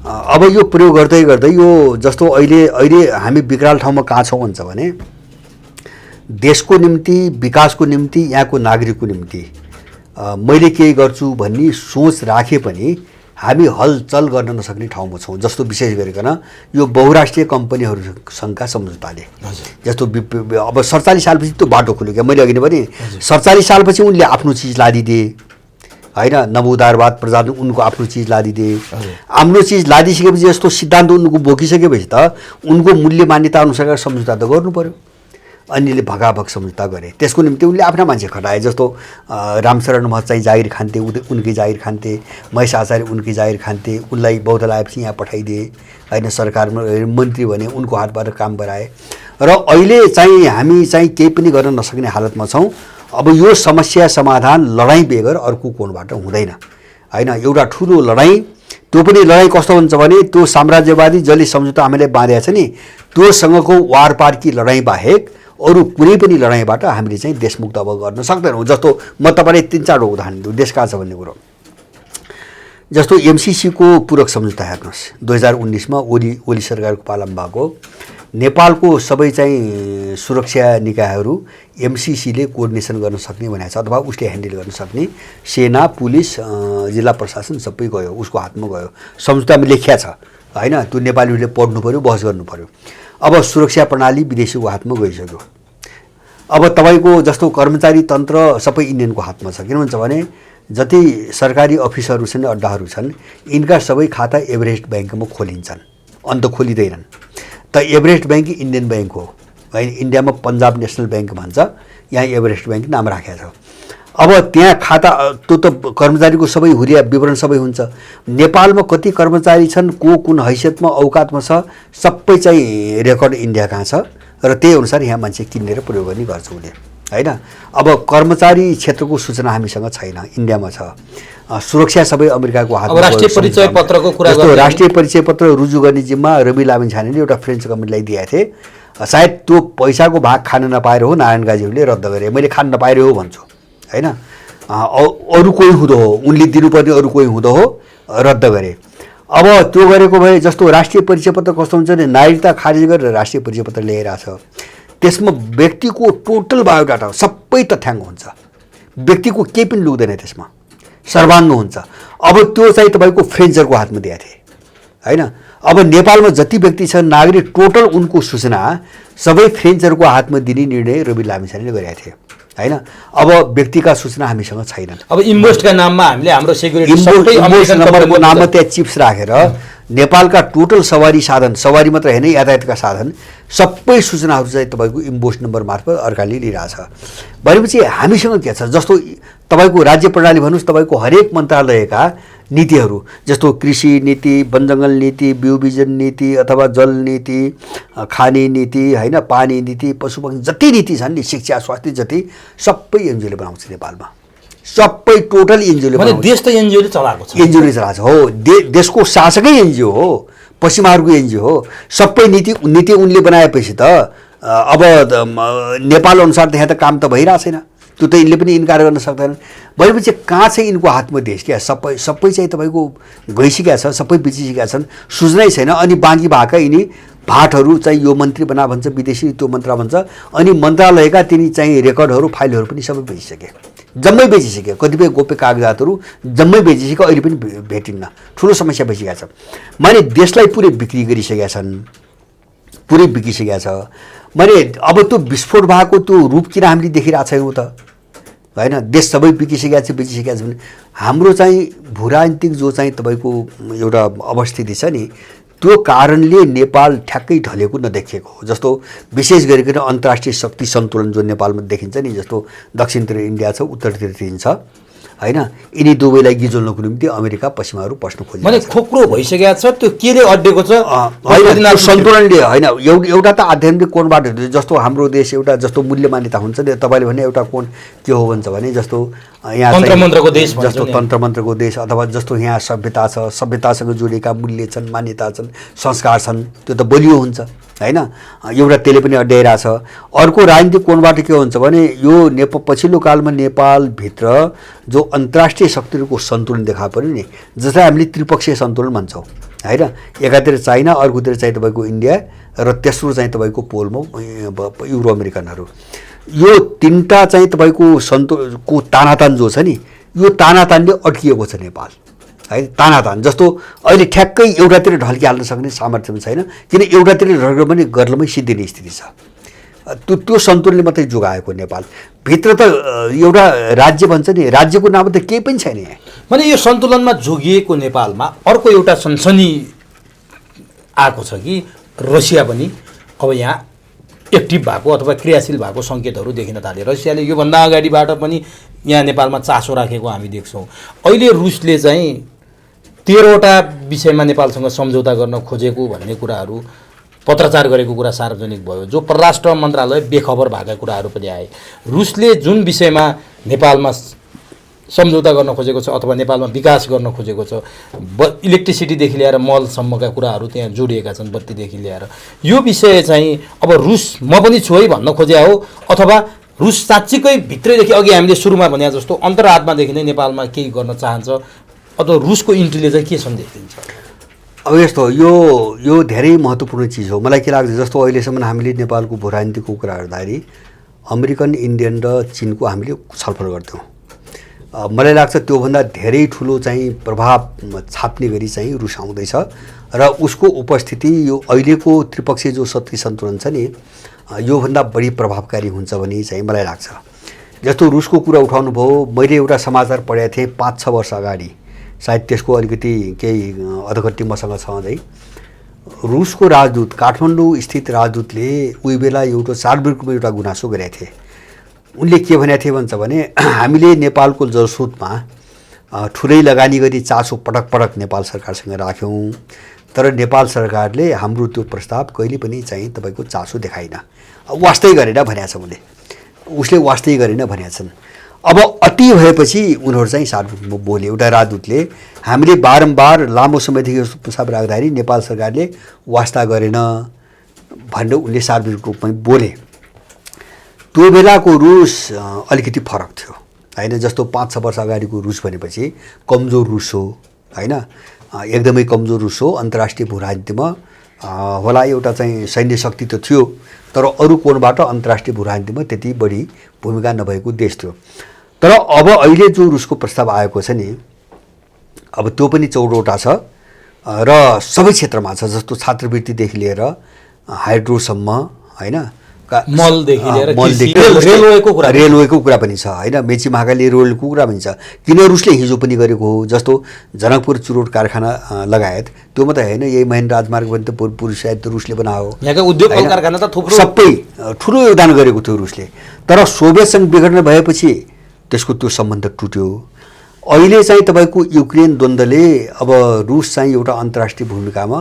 अब यो प्रयोग गर्दै गर्दै यो जस्तो अहिले हामी विकराल ठाउँमा कहाँ छौँ भन्छ भने देशको निम्ति, विकासको निम्ति, यहाँको नागरिकको निम्ति मैले केही गर्छु भन्ने सोच राखे पनि हामी हलचल गर्न नसक्ने ठाउँमा छौँ। जस्तो विशेष गरिकन यो बहुराष्ट्रिय कम्पनीहरूसँगका सम्झौताले, जस्तो अब 47 सालपछि त्यो बाटो खुल्यो क्या। मैले अघि नै भने 47 सालपछि उनले आफ्नो चिज लादिदिए, होइन? नवोदारवाद प्रजातन्त्र उनको आफ्नो चिज लादिदिए। आफ्नो चिज लादिसकेपछि यस्तो सिद्धान्त उनको बोकिसकेपछि त उनको मूल्य मान्यता अनुसारका सम्झौता त गर्नु पर्यो। अन्यले भगाभग सम्झौता गरे। त्यसको निम्ति उनले आफ्ना मान्छे खटाए। जस्तो रामशरण महत चाहिँ जागिर खान्थे, उनकै जागिर खान्थे। महेश आचार्य उनकै जागिर खान्थे। उनलाई बौद्ध लगाएपछि यहाँ पठाइदिए, होइन? सरकारमा मन्त्री भने उनको हातबाट काम गराए। र अहिले चाहिँ हामी चाहिँ केही पनि गर्न नसक्ने हालतमा छौँ। अब यो समस्या समाधान लडाइँ बेगर अर्को कोणबाट हुँदैन, होइन? एउटा ठुलो लडाइँ, त्यो पनि लडाइँ कस्तो हुन्छ भने त्यो साम्राज्यवादी जसले सम्झौता हामीले बाँधेको छ नि त्योसँगको वारपारकी लडाइँ बाहेक अरू कुनै पनि लडाइँबाट हामीले चाहिँ देशमुक्त अब गर्न सक्दैनौँ। जस्तो म तपाईँलाई 3-4 उदाहरण दिउँ देश कहाँ छ भन्ने कुरो। जस्तो एमसिसी को पूरक सम्झौता हेर्नुहोस्, 2019 मा ओली सरकारको पालामा भएको। नेपालको सबै चाहिँ सुरक्षा निकायहरू एमसिसीले कोअर्डिनेसन गर्न सक्ने भनेको छ, अथवा उसले ह्यान्डल गर्न सक्ने। सेना, पुलिस, जिल्ला प्रशासन सबै गयो, उसको हातमा गयो। सम्झौतामा लेखिया छ, होइन? त्यो नेपालीहरूले पढ्नु पऱ्यो, बहस गर्नु पऱ्यो। अब सुरक्षा प्रणाली विदेशीको हातमा गइसक्यो। अब तपाईँको जस्तो कर्मचारी तन्त्र सबै इन्डियनको हातमा छ। किन भन्छ भने जति सरकारी अफिसहरू छन्, अड्डाहरू छन्, यिनका सबै खाता एभरेस्ट ब्याङ्कमा खोलिन्छन्, अन्त खोलिँदैनन्। त एभरेस्ट ब्याङ्क इन्डियन ब्याङ्क हो, होइन? इन्डियामा पन्जाब नेसनल ब्याङ्क भन्छ, यहाँ एभरेस्ट ब्याङ्क नाम राखेको छ। अब त्यहाँ खाता त्यो त कर्मचारीको सबै हुरिया विवरण सबै हुन्छ। नेपालमा कति कर्मचारी छन्, को कुन हैसियतमा औकातमा छ, सबै चाहिँ रेकर्ड इन्डिया कहाँ छ। र त्यही अनुसार यहाँ मान्छे किनेर प्रयोग गर्ने गर्छ उसले, होइन? अब कर्मचारी क्षेत्रको सूचना हामीसँग छैन, इन्डियामा छ। सुरक्षा सबै अमेरिकाको हातमा। राष्ट्रिय परिचय पत्रको कुरा गर्दा राष्ट्रिय परिचय पत्र रुजु गर्ने जिम्मा रवि लामिछानेले एउटा फ्रेन्च कम्पनीलाई दिएका थिए। सायद त्यो पैसाको भाग खान नपाएर हो नारायण गाजीहरूले रद्द गरे। मैले खान नपाएर हो भन्छु, होइन? अरू कोही हुँदो हो, उनले दिनुपर्ने अरू कोही हुँदो हो, रद्द गरे। अब त्यो गरेको भए जस्तो राष्ट्रिय परिचय पत्र कस्तो हुन्छ भने नागरिकता खारिज गरेर राष्ट्रिय परिचय पत्र ल्याइरहेछ। त्यसमा व्यक्तिको टोटल बायोडाटा सबै तथ्याङ्क हुन्छ, व्यक्तिको केही पनि लुक्दैन, त्यसमा सर्वाङ्ग हुन्छ। अब त्यो चाहिँ तपाईँको फ्रेन्चरको हातमा दिएको थिए, होइन? अब नेपालमा जति व्यक्ति छन् नागरिक टोटल उनको सूचना सबै फ्रेन्चरको हातमा दिने निर्णय रवि लामिछानेले गरेका थिए, होइन? अब व्यक्तिका सूचना हामीसँग छैनन्। अब इन्भोइसका नाममा हामीले हाम्रो सेक्युरिटी सबै अमेरिकन नम्बरको नाममा त्यहाँ चिप्स राखेर नेपालका टोटल सवारी साधन, सवारी मात्र होइन यातायातका साधन सबै सूचनाहरू चाहिँ तपाईँको इन्भोइस नम्बर मार्फत अर्काले लिइरहेछ। भनेपछि हामीसँग के छ? जस्तो तपाईँको राज्य प्रणाली भन्नुहोस्, तपाईँको हरेक मन्त्रालयका नीतिहरू जस्तो कृषि नीति, वनजङ्गल नीति, बिउबिजन नीति, अथवा जल नीति, खाने नीति, होइन? पानी नीति, पशुपक्षी जति नीति छन् नि, शिक्षा स्वास्थ्य जति सबै एनजिओले बनाउँछ नेपालमा। सबै टोटल एनजिओले भने देश त एनजिओले चलाएको छ। एनजिओले चलाएको छ हो। देशको शासकै एनजिओ हो, पश्चिमाहरूको एनजिओ हो। सबै नीति उनले बनाएपछि त अब नेपाल अनुसार त्यहाँ त काम त भइरहेको छैन। त्यो त यिनले पनि इन्कार गर्न सक्दैनन्। भनेपछि कहाँ चाहिँ यिनको हातमा देश क्या? सबै चाहिँ तपाईँको गइसकेका छ, सबै बिचिसकेका छन्, सुझ्नै छैन। अनि बाँकी भएका यिनी भाटहरू चाहिँ यो मन्त्री बना भन्छ, विदेशी त्यो मन्त्रा भन्छ, अनि मन्त्रालयका तिनी चाहिँ रेकर्डहरू फाइलहरू पनि सबै बेचिसके, जम्मै बेचिसके। कतिपय गोप्य कागजातहरू जम्मै बेचिसके, अहिले पनि भेटिन्न। ठुलो समस्या भइसकेको छ। माने देशलाई पुरै बिक्री गरिसकेका छन्, पुरै बिकिसकेका छ। माने अब त्यो विस्फोट भएको त्यो रूप किन हामीले देखिरहेको छैनौँ त? होइन, देश सबै बिकिसकेका छ, बेचिसकेका छ भने हाम्रो चाहिँ भूराजनीतिक जो चाहिँ तपाईँको एउटा अवस्थिति छ नि, त्यो कारणले नेपाल ठ्याक्कै ढलेको नदेखिएको हो। जस्तो विशेष गरिकन अन्तर्राष्ट्रिय शक्ति सन्तुलन जो नेपालमा देखिन्छ नि, जस्तो दक्षिणतिर इन्डिया छ, उत्तरतिर चीन छ, होइन, यिनी दुवैलाई गिजोल्नको निम्ति अमेरिका पश्चिमाहरू पस्नु खोज्छ। माने खोक्रो भइसकेको छ, त्यो केले अड्डेको छ? होइन, सन्तुलनले होइन। एउटा त आध्यात्मिक कोणबाट, जस्तो हाम्रो देश एउटा जस्तो मूल्य मान्यता हुन्छ नि, तपाईँले भने एउटा कोण के हो भन्छ भने, जस्तो यहाँ तन्त्रमन्त्रको देश, जस्तो तन्त्रमन्त्रको देश, अथवा जस्तो यहाँ सभ्यता छ, सभ्यतासँग जोडिएका मूल्य छन्, मान्यता छन्, संस्कार छन्, त्यो त बलियो हुन्छ, होइन। एउटा त्यसले पनि अड्याइरहेछ। अर्को राजनीतिक कोणबाट के हुन्छ भने, यो पछिल्लो कालमा नेपालभित्र जो अन्तर्राष्ट्रिय शक्तिहरूको सन्तुलन देखा पर्यो नि, जसलाई हामीले त्रिपक्षीय सन्तुलन भन्छौँ, होइन। एकातिर चाइना, अर्कोतिर चाहिँ तपाईँको इन्डिया, र तेस्रो चाहिँ तपाईँको पोलमा युरो अमेरिकनहरू। यो तिनवटा चाहिँ तपाईँको सन्तुलनको तानातान जो छ नि, यो तानातानले अड्किएको छ नेपाल, है। तानातान जस्तो अहिले ठ्याक्कै एउटातिर ढल्किहाल्न सक्ने सामर्थ्य पनि छैन, किन एउटातिर ढल्क्यो भने गर्लमै सिद्धिने स्थिति छ। त्यो सन्तुलनले मात्रै जोगाएको नेपाल भित्र त एउटा राज्य भन्छ नि, राज्यको नाम त केही पनि छैन यहाँ। भने यो सन्तुलनमा जोगिएको नेपालमा अर्को एउटा सनसनी आएको छ कि रसिया पनि अब यहाँ एक्टिभ भएको अथवा क्रियाशील भएको सङ्केतहरू देखिन थाले। रसियाले योभन्दा अगाडिबाट पनि यहाँ नेपालमा चासो राखेको हामी देख्छौँ। अहिले रुसले चाहिँ 13वटा विषयमा नेपालसँग सम्झौता गर्न खोजेको भन्ने कुराहरू पत्रचार गरेको कुरा सार्वजनिक भयो, जो परराष्ट्र मन्त्रालय बेखबर भएका कुराहरू पनि आए। रुसले जुन विषयमा नेपालमा सम्झौता गर्न खोजेको छ अथवा नेपालमा विकास गर्न खोजेको छ, इलेक्ट्रिसिटीदेखि लिएर मलसम्मका कुराहरू त्यहाँ जोडिएका छन्, बत्तीदेखि लिएर। यो विषय चाहिँ अब रुस म पनि छु है भन्न खोजे हो, अथवा रुस साँच्चीकै भित्रैदेखि अघि हामीले सुरुमा भने जस्तो अन्तरात्मादेखि नै नेपालमा केही गर्न चाहन्छ, अथवा रुसको इन्ट्रीले चाहिँ के सन्देश दिन्छ? अब यस्तो यो धेरै महत्त्वपूर्ण चिज हो। मलाई के लाग्छ, जस्तो अहिलेसम्म हामीले नेपालको भूराजनीतिको कुरा गर्दाखेरि अमेरिकन, इन्डियन र चिनको हामीले छलफल गर्थ्यौँ। मलाई लाग्छ त्योभन्दा धेरै ठुलो चाहिँ प्रभाव छाप्ने गरी चाहिँ रुस आउँदैछ, र उसको उपस्थिति यो अहिलेको त्रिपक्षीय जो शक्ति सन्तुलन छ नि, योभन्दा बढी प्रभावकारी हुन्छ भन्ने चाहिँ मलाई लाग्छ। जस्तो रुसको कुरा उठाउनु भयो, मैले एउटा समाचार पढेको थिएँ 5-6 वर्ष अगाडि, सायद त्यसको अलिकति केही अधगट्टी मसँग छँदै, रुसको राजदूत, काठमाडौँ स्थित राजदूतले उही बेला एउटा सार्वभौमिकमा एउटा गुनासो गरेका थिए। उनले के भनेका थिए भन्छ भने, हामीले नेपालको जलस्रोतमा ठुलै लगानी गरी चासो पटक पटक नेपाल सरकारसँग राख्यौँ, तर नेपाल सरकारले हाम्रो त्यो प्रस्ताव कहिले पनि चाहिँ तपाईँको चासो देखाइन, वास्तै गरेन भनेका छ। उसले वास्तै गरेन भनेका छन्। अब अति भएपछि उनीहरू चाहिँ सार्वभौमिकमा बोले। एउटा राजदूतले हामीले बारम्बार लामो समयदेखि यस्तो प्रस्ताव राख्दाखेरि नेपाल सरकारले वास्ता गरेन भनेर उनले सार्वजनिक रूपमा बोले। त्यो बेलाको रुस अलिकति फरक थियो, होइन। जस्तो 5-6 वर्ष अगाडिको रुस भनेपछि कमजोर रुस हो, होइन, एकदमै कमजोर रुस हो। अन्तर्राष्ट्रिय भूराजनीतिमा होला एउटा चाहिँ सैन्य शक्ति त थियो, तर अरू कोणबाट अन्तर्राष्ट्रिय भूराजनीतिमा त्यति बढी भूमिका नभएको देश थियो। तर अब अहिले जो रुसको प्रस्ताव आएको छ नि, अब त्यो पनि 14वटा छ र सबै क्षेत्रमा छ, जस्तो छात्रवृत्तिदेखि लिएर हाइड्रोसम्म, होइन, मलदेखि लिएर रेलवेको कुरा पनि छ, होइन। मेची महाकाली रेलवेको कुरा पनि छ। किन रुसले हिजो पनि गरेको हो, जस्तो जनकपुर चुरोट कारखाना लगायत, त्यो मात्रै होइन, यही महेन्द्र राजमार्ग पनि त पुरुष सायद रुसले बनायो। यहाँका उद्योग कारखाना त थुप्रो सबै ठुलो योगदान गरेको थियो रुसले। तर सोभियत सङ्घ बिग्रन भएपछि त्यसको त्यो सम्बन्ध टुट्यो। अहिले चाहिँ तपाईँको युक्रेन द्वन्द्वले अब रुस चाहिँ एउटा अन्तर्राष्ट्रिय भूमिकामा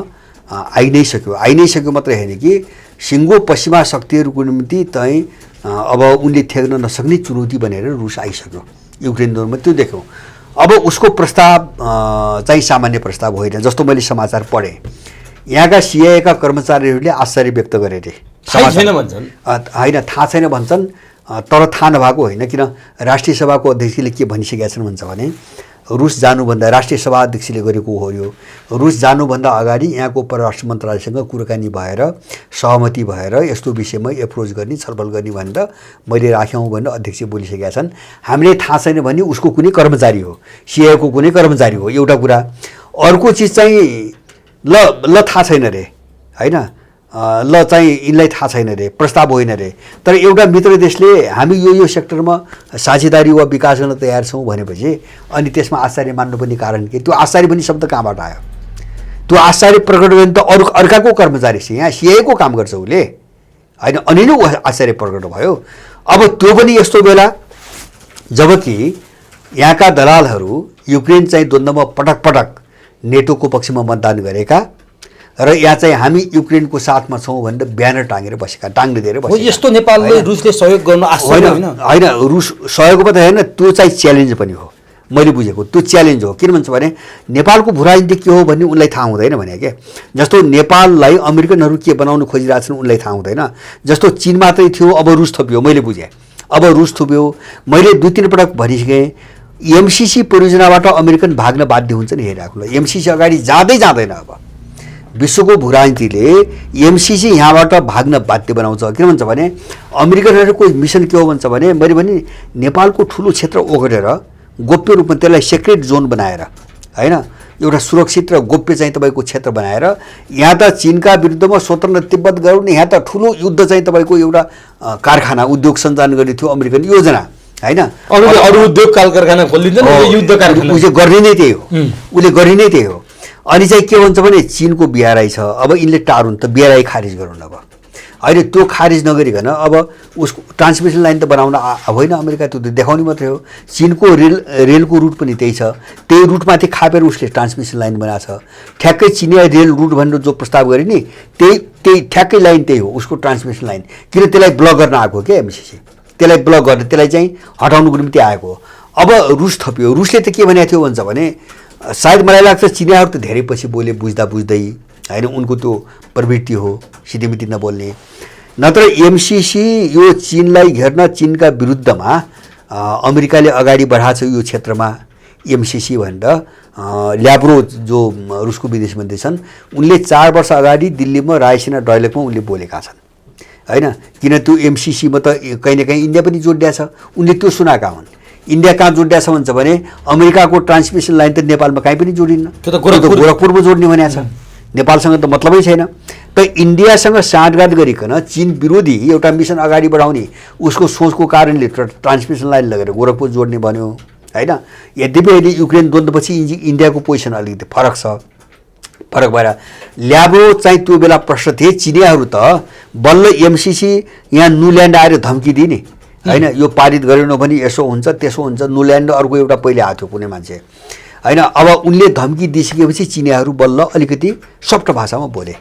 आइ नै सक्यो मात्रै होइन कि सिङ्गो पश्चिमा शक्तिहरूको निम्ति चाहिँ अब उनले थ्याक्न नसक्ने चुनौती बनेर रुस आइसक्यो, युक्रेन द्वन्द्वमा त्यो देख्यौँ। अब उसको प्रस्ताव चाहिँ सामान्य प्रस्ताव होइन। जस्तो मैले समाचार पढेँ, यहाँका सिआइएका कर्मचारीहरूले आश्चर्य व्यक्त गरे अरे। थाहै छैन भन्छन्। होइन, थाहा छैन भन्छन्, तर थाहा नभएको होइन। किन राष्ट्रिय सभाको अध्यक्षले के भनिसकेका छन् भन्छ भने, रुस जानुभन्दा, राष्ट्रिय सभा अध्यक्षले गरेको हो यो, रुस जानुभन्दा अगाडि यहाँको परराष्ट्र मन्त्रालयसँग कुराकानी भएर सहमति भएर यस्तो विषयमा एप्रोच गर्ने, छलफल गर्ने भनेर मैले राख्यौँ भनेर अध्यक्ष बोलिसकेका छन्। हामीले थाहा छैन भने उसको कुनै कर्मचारी हो, सिआइएको कुनै कर्मचारी हो, एउटा कुरा। अर्को चिज चाहिँ ल थाहा छैन रे, होइन, ल चाहिँ यिनलाई थाहा छैन रे, प्रस्ताव होइन रे। तर एउटा मित्र देशले हामी यो सेक्टरमा साझेदारी वा विकास गर्न तयार छौँ भनेपछि अनि त्यसमा आश्चर्य मान्नुपर्ने कारण के? त्यो आश्चर्य पनि शब्द कहाँबाट आयो? त्यो आश्चर्य प्रकट गर्ने त अर्काको कर्मचारी छ, यहाँ सिआइएको काम गर्छ उसले, होइन, अनि नै आश्चर्य प्रकट भयो। अब त्यो पनि यस्तो बेला जबकि यहाँका दलालहरू युक्रेन चाहिँ द्वन्द्वमा पटक पटक नेटोको पक्षमा मतदान गरेका र यहाँ चाहिँ हामी युक्रेनको साथमा छौँ भनेर ब्यानर टाँगेर बसेका, टाङ्न दिएर बसेका। यस्तो नेपालले रुसले सहयोग गर्न आश्चर्य होइन? होइन, रुस सहयोग मात्रै होइन, त्यो चाहिँ च्यालेन्ज पनि हो। मैले बुझेको त्यो च्यालेन्ज हो। किन भन्छ भने नेपालको भू राजनीति के हो भन्ने उनलाई थाहा हुँदैन भने के। जस्तो नेपाललाई अमेरिकनहरू के बनाउन खोजिरहेछन् उनलाई थाहा हुँदैन। जस्तो चीन मात्रै थियो, अब रुस थप्यो, मैले बुझेँ। अब रुस थप्यो। मैले 2-3 पटक भनिसकेँ, एमसिसी परियोजनाबाट अमेरिकन भाग्न बाध्य हुन्छ नि हेरिरहेको। एमसिसी अगाडि जाँदैन। अब विश्वको भू राजनीतिले एमसिसी यहाँबाट भाग्न बाध्य बनाउँछ। किन भन्छ भने अमेरिकनहरूको मिसन के हो भन्छ भने, मैले भने नेपालको ठुलो क्षेत्र ओगटेर गोप्य रूपमा त्यसलाई सेक्रेट जोन बनाएर, होइन, एउटा सुरक्षित र गोप्य चाहिँ तपाईँको क्षेत्र बनाएर यहाँ त चीनका विरुद्धमा स्वतन्त्र तिब्बत गराउने, यहाँ त ठुलो युद्ध चाहिँ तपाईँको एउटा कारखाना उद्योग सञ्चालन गर्ने थियो अमेरिकन योजना, होइन। अरू उद्योग कारखाना खोलिदिन्छ नि, युद्ध कारखाना उसले गर्ने नै त्यही हो, उसले गर्ने नै त्यही हो। अनि चाहिँ के भन्छ भने चिनको बिआरआई छ, अब यिनले टारुन् त बिआरआई खारिज गरून्। अब अहिले त्यो खारिज नगरिकन अब उसको ट्रान्समिसन लाइन त बनाउन होइन अमेरिका, त्यो त देखाउने मात्रै हो। चिनको रेलको रुट पनि त्यही छ, त्यही रुटमाथि खापेर उसले ट्रान्समिसन लाइन बनाएको छ। ठ्याक्कै चिनिया रेल रुट भनेर जो प्रस्ताव गरे नि त्यही ठ्याक्कै लाइन त्यही हो उसको ट्रान्समिसन लाइन। किन त्यसलाई ब्लक गर्न आएको क्या एमसिसी, त्यसलाई ब्लक गर्न, त्यसलाई चाहिँ हटाउनुको निम्ति आएको हो। अब रुस थप्यो। रुसले त के भनेको थियो भन्छ भने, सायद मलाई लाग्छ चिनियाहरू त धेरै पछि बोले बुझ्दा बुझ्दै, होइन, उनको त्यो प्रवृत्ति हो सिटिमिति नबोल्ने। नत्र एमसिसी यो चीनलाई घेर्न, चीनका विरुद्धमा अमेरिकाले अगाडि बढाएको छ यो क्षेत्रमा एमसिसी भनेर। ल्याब्रो जो रुसको विदेश मन्त्री छन्, उनले 4 वर्ष अगाडि दिल्लीमा रायसिना डायलगमा उनले बोलेका छन्, होइन। किन त्यो एमसिसीमा त कहीँ न कहीँ इन्डिया पनि जोडिया छ, उनले त्यो सुनाएका हुन्। इन्डिया कहाँ जोडिया छ भन्छ भने अमेरिकाको ट्रान्समिसन लाइन त नेपालमा कहीँ पनि जोडिन्न, गोरखपुरमा जोड्ने भनेको छ, नेपालसँग त मतलबै छैन। त इन्डियासँग साँठगाँठ गरिकन चीन विरोधी एउटा मिसन अगाडि बढाउने उसको सोचको कारणले ट्रान्समिसन लाइन लगेर गोरखपुर जोड्ने भन्यो, होइन। यद्यपि अहिले युक्रेन द्वन्द्वपछि इन्डियाको पोजिसन अलिकति फरक छ, फरक भएर ल्याब्रो चाहिँ त्यो बेला प्रश्न थिए। चिनियाहरू त बल्ल एमसिसी यहाँ न्युल्यान्ड आएर धम्की दिने, होइन, यो पारित गरेन भने यसो हुन्छ त्यसो हुन्छ। न्युल्यान्ड अर्को एउटा पहिले आएको थियो कुनै मान्छे, होइन। अब उनले धम्की दिइसकेपछि चिनियाहरू बल्ल अलिकति सफ्ट भाषामा बोले,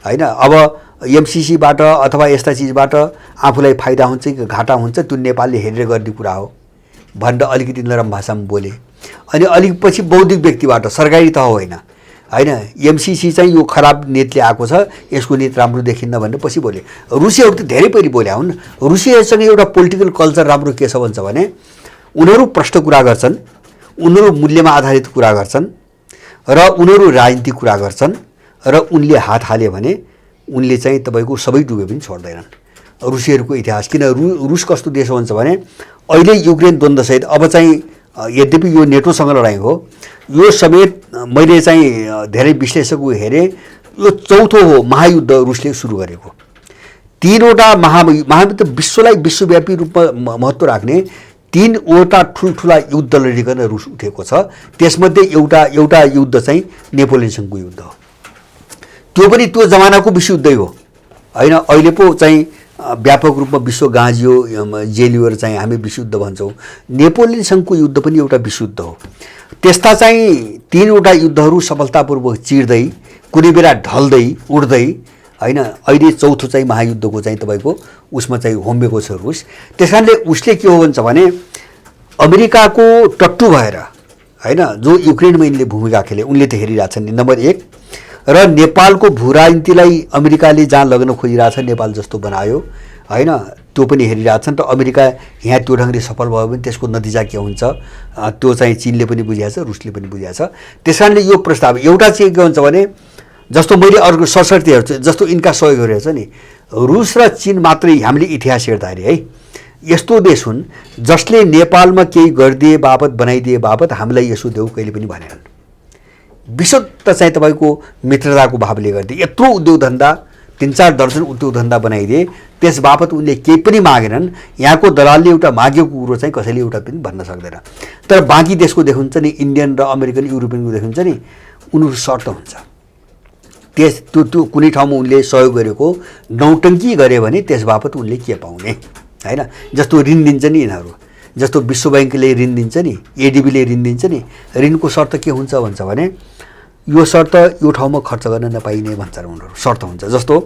होइन। अब एमसिसीबाट अथवा यस्ता चिजबाट आफूलाई फाइदा हुन्छ कि घाटा हुन्छ त्यो नेपालले हेरेर गर्ने कुरा हो भनेर अलिकति नरम भाषामा बोले। अनि अलिक पछि बौद्धिक व्यक्तिबाट, सरकारी त होइन, होइन, एमसिसी चाहिँ यो खराब नेटले आएको छ, यसको नेट राम्रो देखिन्न भनेर पछि बोले। रुसियाहरू त धेरै पहिले बोले हुन्। रुसियासँग एउटा पोलिटिकल कल्चर राम्रो के छ भन्छ भने उनीहरू प्रष्ट कुरा गर्छन्, उनीहरू मूल्यमा आधारित कुरा गर्छन् र उनीहरू राजनीतिक कुरा गर्छन् र उनले हात हाले भने उनले चाहिँ तपाईँको सबै डुबे पनि छोड्दैनन्। रुसियाहरूको इतिहास किन रुस कस्तो देश हो भन्छ भने अहिले युक्रेन द्वन्द्वसहित अब चाहिँ यद्यपि यो नेटोसँग लडाइँ हो, यो समेत मैले चाहिँ धेरै विश्लेषकको हेरेँ, यो चौथो हो महायुद्ध रुसले सुरु गरेको। 3वटा महायुद्ध विश्वलाई विश्वव्यापी रूपमा महत्त्व राख्ने 3वटा ठुल्ठुला युद्ध लडिकन रुस उठेको छ। त्यसमध्ये एउटा युद्ध चाहिँ नेपोलियनसँगको युद्ध हो। त्यो पनि त्यो जमानाको विश्वयुद्धै हो, होइन। अहिले पो चाहिँ व्यापक रूपमा विश्व गाँजियो, जेलिएर चाहिँ हामी विश्वयुद्ध भन्छौँ। नेपोलियनसँगको युद्ध पनि एउटा विश्वयुद्ध हो। त्यस्ता चाहिँ 3वटा युद्धहरू सफलतापूर्वक चिर्दै कुनै बेला ढल्दै उड्दै, होइन। अहिले चौथो चाहिँ महायुद्धको चाहिँ तपाईँको उसमा चाहिँ होमिएको छ रुस। त्यस कारणले उसले के हो भन्छ भने अमेरिकाको टट्टु भएर हैन जो युक्रेनमा यिनले भूमिका खेले उनले त हेरिरहेछन् नि नम्बर 1 र नेपालको भू राजनीतिलाई अमेरिकाले जहाँ लग्न खोजिरहेछ नेपाल जस्तो बनायो हैन त्यो पनि हेरिरहेछन् र अमेरिका यहाँ त्यो ढङ्गले सफल भयो भने त्यसको नतिजा के हुन्छ त्यो चाहिँ चीनले पनि बुझिरहेछ रुसले पनि बुझिरहेछ त्यसकारणले यो प्रस्ताव एउटा चाहिँ के हुन्छ भने जस्तो मैले अर्को सरसर्ती हेर्छु जस्तो यिनका सहयोगहरू हेर्छ नि रुस र चीन मात्रै हामीले इतिहास हेर्दाखेरि है यस्तो देश हुन् जसले नेपालमा केही गरिदिए बापत बनाइदिए बापत हामीलाई यसो देऊ कहिले पनि भनेनन् विशुद्ध चाहिँ तपाईँको मित्रताको भावले गरिदिए यत्रो उद्योग धन्दा 3-4 दर्जन उद्योग धन्दा बनाइदिए त्यस बापत उनले केही पनि मागेनन् यहाँको दलालले एउटा मागेको कुरो चाहिँ कसैले एउटा पनि भन्न सक्दैन तर बाँकी देशको देखुन्छ नि इन्डियन र अमेरिकन युरोपियनको देखुन्छ नि उनीहरू सर्त हुन्छ त्यस त्यो कुनै ठाउँमा उनले सहयोग गरेको नौटङ्की गरे भने त्यस बापत उनले के पाउने हैन जस्तो ऋण दिन्छ नि यिनीहरू जस्तो विश्व बैंकले ऋण दिन्छ नि एडीबीले ऋण दिन्छ नि ऋणको शर्त के हुन्छ भन्छ भने यो शर्त यो ठाउँमा खर्च गर्न नपाइने भन्छन् उनीहरू शर्त हुन्छ जस्तो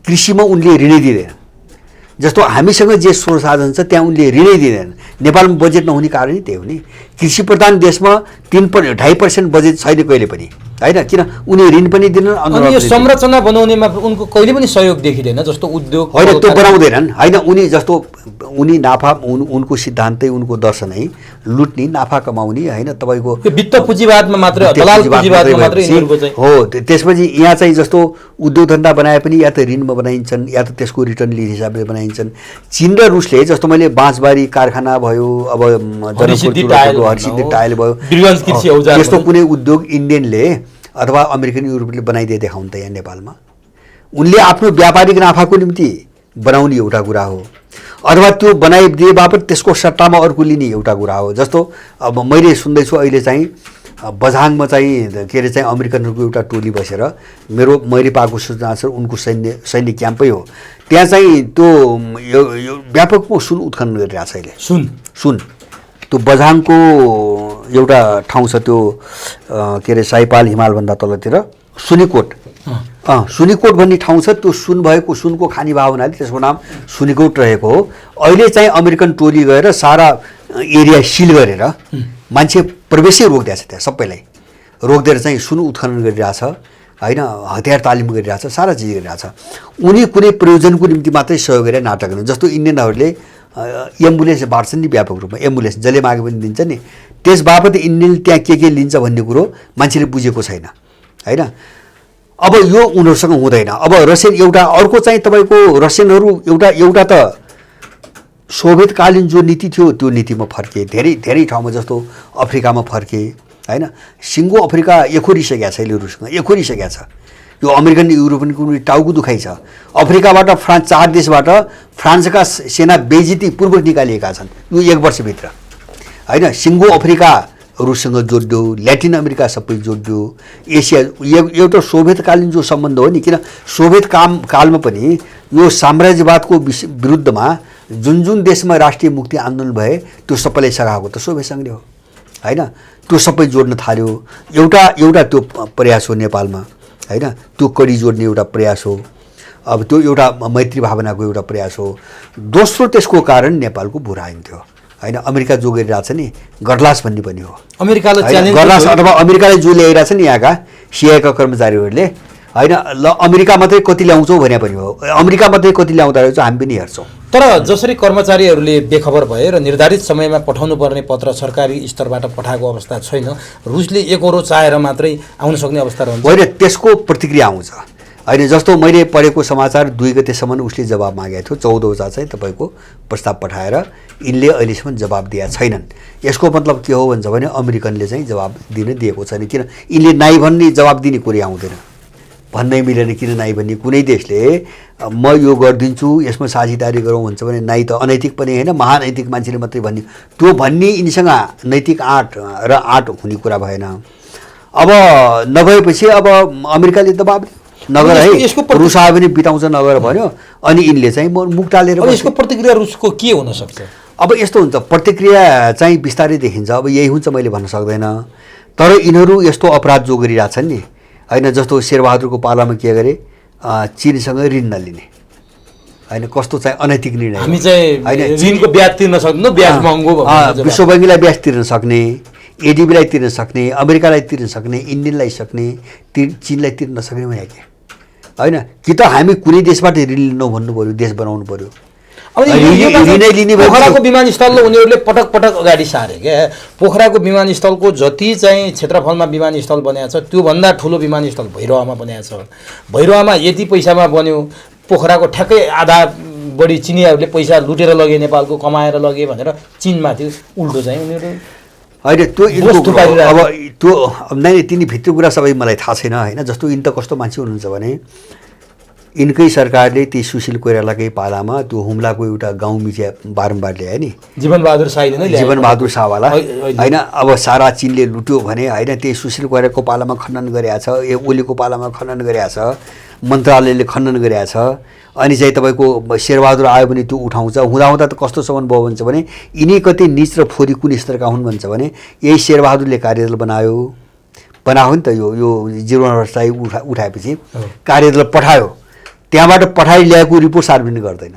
कृषिमा उनले ऋणै दिँदैन जस्तो हामीसँग जे स्रोत साधन छ त्यहाँ उनले ऋणै दिँदैन नेपालमा बजेट नहुने कारणै त्यही हो नि कृषि प्रधान देशमा 2.5% बजेट छैन कहिले पनि हैन किन उनी ऋण पनि दिनन् अनि यो संरचना बनाउनेमा उनको कहिले पनि सहयोग देखिदैन जस्तो उद्योग होइन त्यो बनाउँदैनन् हैन उनी जस्तो उनी नाफा उनको सिद्धान्तै उनको दर्शनै लुट्ने नाफा कमाउने हैन तपाईको वित्त पुँजीवादमा मात्रै दलाल पुँजीवादमा मात्रै यिनीहरुको चाहिँ हो त्यसपछि यहाँ चाहिँ जस्तो उद्योग धन्दा बनाए पनि या त ऋणमा बनाइन्छन् या त त्यसको रिटर्न लिने हिसाबले बनाइन्छन् चीन र रुसले जस्तो मैले बाँसबारी कारखाना भयो अब हरिसिद्धि टायल भयो त्यस्तो कुनै उद्योग इन्डियनले अथवा अमेरिकन युरोपले बनाइदिए देखाउन् त यहाँ नेपालमा उनले आफ्नो व्यापारिक नाफाको निम्ति बनाउने एउटा कुरा हो अथवा त्यो बनाइदिए बापत त्यसको सट्टामा अर्को लिने एउटा कुरा हो जस्तो अब मैले सुन्दैछु अहिले चाहिँ बझाङमा चाहिँ के अरे चाहिँ अमेरिकनहरूको एउटा टोली बसेर मैले पाएको सूचना छ उनको सैन्य क्याम्पै हो त्यहाँ चाहिँ त्यो व्यापक सुन उत्खनन गरिरहेछ अहिले सुन त्यो बझाङको एउटा ठाउँ छ त्यो के अरे साइपाल हिमालभन्दा तलतिर सुनिकोट सुनिकोट भन्ने ठाउँ छ त्यो सुन भएको सुनको खानी भाव हुनाले त्यसको नाम सुनिकोट रहेको हो अहिले चाहिँ अमेरिकन टोली गएर सारा एरिया सिल गरेर मान्छे प्रवेशै रोकिदिएको छ त्यहाँ सबैलाई रोकिदिएर चाहिँ सुन उत्खनन गरिरहेछ हैन हतियार तालिम गरिरहेछ सारा चिज गरिरहेछ उनी कुनै प्रयोजनको निम्ति मात्रै सहयोग गरेर नाटक गर्नु जस्तो इन्डियनहरूले एम्बुलेन्स बाँड्छन् नि व्यापक रूपमा एम्बुलेन्स जसले मागे पनि दिन्छ नि त्यस बापत इन्डियनले त्यहाँ के लिन्छ भन्ने कुरो मान्छेले बुझेको छैन हैन अब यो उनीहरूसँग हुँदैन अब रसियन एउटा अर्को चाहिँ तपाईँको रसियनहरू एउटा त सोभियतकालीन जो नीति थियो त्यो नीतिमा फर्के धेरै ठाउँमा जस्तो अफ्रिकामा फर्के हैन सिङ्गो अफ्रिका एखोरिसकेको छ अहिले रुसमा एखोरिसकेको छ यो अमेरिकन युरोपियनको टाउको दुखाइ छ अफ्रिकाबाट फ्रान्स 4 देशबाट फ्रान्सका सेना बेइज्जती पूर्वक निकालिएका छन् यो 1 वर्षभित्र हैन सिङ्गो अफ्रिका रुससँग जोड्यो ल्याटिन अमेरिका सबै जोड्यो एसिया एउटा सोभियतकालीन जो सम्बन्ध हो नि किन सोभियत कालमा पनि यो साम्राज्यवादको विरुद्धमा जुन देशमा राष्ट्रिय मुक्ति आन्दोलन भए त्यो सबैलाई सघाएको त सोभियत सङ्घले हो हैन त्यो सबै जोड्न थाल्यो एउटा त्यो प्रयास हो नेपालमा हैन त्यो कडी जोड्ने एउटा प्रयास हो अब त्यो एउटा मैत्री भावनाको एउटा प्रयास हो दोस्रो त्यसको कारण नेपालको भूरायन थियो हैन अमेरिका जो गरिरहेछ नि गडलास भन्ने पनि हो अमेरिकाले च्यालेन्ज गडलास अथवा अमेरिकाले जो ल्याइरहेछ नि यहाँका सीआईका कर्मचारीहरूले हैन ल अमेरिका मात्रै कति ल्याउँछौ भने पनि हो अमेरिका मात्रै कति ल्याउँदा रहेछ हामी पनि हेर्छौँ तर जसरी कर्मचारीहरूले बेखबर भए र निर्धारित समयमा पठाउनु पर्ने पत्र सरकारी स्तरबाट पठाएको अवस्था छैन रुसले एकरो चाहेर मात्रै आउन सक्ने अवस्था रहन्छ होइन त्यसको प्रतिक्रिया आउँछ हैन जस्तो मैले पढेको समाचार 2 गतेसम्म उसले जवाब मागेको थियो 14 वटा चाहिँ तपाईको प्रस्ताव पठाएर इनले अहिलेसम्म जवाब दिएका छैनन् यसको मतलब के हो भन्छ भने अमेरिकनले चाहिँ जवाब दिएको छैन किन इनले नाइ भन्ने जवाब दिने कुरा आउँदैन भन्नै मिलेन किन नाइ भन्ने कुनै देशले म यो गर्दिन्छु यसमा साझेदारी गरौँ भन्छ भने नाइ त अनैतिक पनि हैन महानैतिक मान्छेले मात्रै भन्ने त्यो भन्ने यिनीसँग नैतिक आँट हुने कुरा भएन अब नभएपछि अब अमेरिकाले दबाब नगर है रुस आयो भने बिताउँछ नगर भन्यो अनि यिनले चाहिँ मुख टालेर यसको प्रतिक्रिया रुसको के हुन सक्छ अब यस्तो हुन्छ प्रतिक्रिया चाहिँ बिस्तारै देखिन्छ अब यही हुन्छ मैले भन्न सक्दैन तर यिनीहरू यस्तो अपराध जो गरिरहेछन् नि हैन जस्तो शेरबहादुरको पालामा के गरे चीनसँग ऋण नलिने होइन कस्तो चाहिँ अनैतिक निर्णय हामी चाहिँ ऋणको ब्याज तिर्न सक्दैनौँ, ब्याज महँगो विश्व बैंकलाई ब्याज तिर्न सक्ने, एडिबीलाई तिर्न सक्ने, अमेरिकालाई तिर्न सक्ने, इन्डियनलाई सक्ने, चीनलाई तिर्न नसक्ने भने के होइन कि त हामी कुनै देशबाट ऋण लिनु भन्नु पर्यो, देश बनाउनु पर्यो। ऋणै लिने पोखराको विमानस्थल उनीहरूले पटक पटक अगाडि सारे क्या। पोखराको विमानस्थलको जति चाहिँ क्षेत्रफलमा विमानस्थल बनाएको छ त्योभन्दा ठुलो विमानस्थल भैरवामा बनाएको छ। भैरवामा यति पैसामा बन्यो, पोखराको ठ्याक्कै आधा बढी चिनियाहरूले पैसा लुटेर लगे, नेपालको कमाएर लगे भनेर चिनमाथि उल्टो चाहिँ उनीहरू होइन त्यो अब त्यो नै तिनी भित्री कुरा सबै मलाई थाहा छैन होइन। जस्तो यिन त कस्तो मान्छे हुनुहुन्छ भने यिनकै सरकारले ती सुशील कोइरालाकै पालामा त्यो हुम्लाको एउटा गाउँ मिडिया बारम्बार ल्यायो नि, जीवनबहादुर शाहले नै जीवनबहादुर शाहवाला होइन। अब सारा चिनले लुट्यो भने होइन, त्यही सुशील कोइरालाको पालामा खनन गरेको छ, ओलीको पालामा खनन गरेको छ, मन्त्रालयले खनन गरेको छ। अनि चाहिँ तपाईँको शेरबहादुर आयो भने त्यो उठाउँछ। हुँदाहुँदा त कस्तोसम्म भयो भन्छ भने यिनी कति निच र फोरी कुन स्तरका हुन् भन्छ भने यही शेरबहादुरले कार्यदल बनायो नि त। यो जीवनलाई उठाएपछि कार्यदल पठायो, त्यहाँबाट पठाइ ल्याएको रिपोर्ट सार्वजनिक गर्दैन,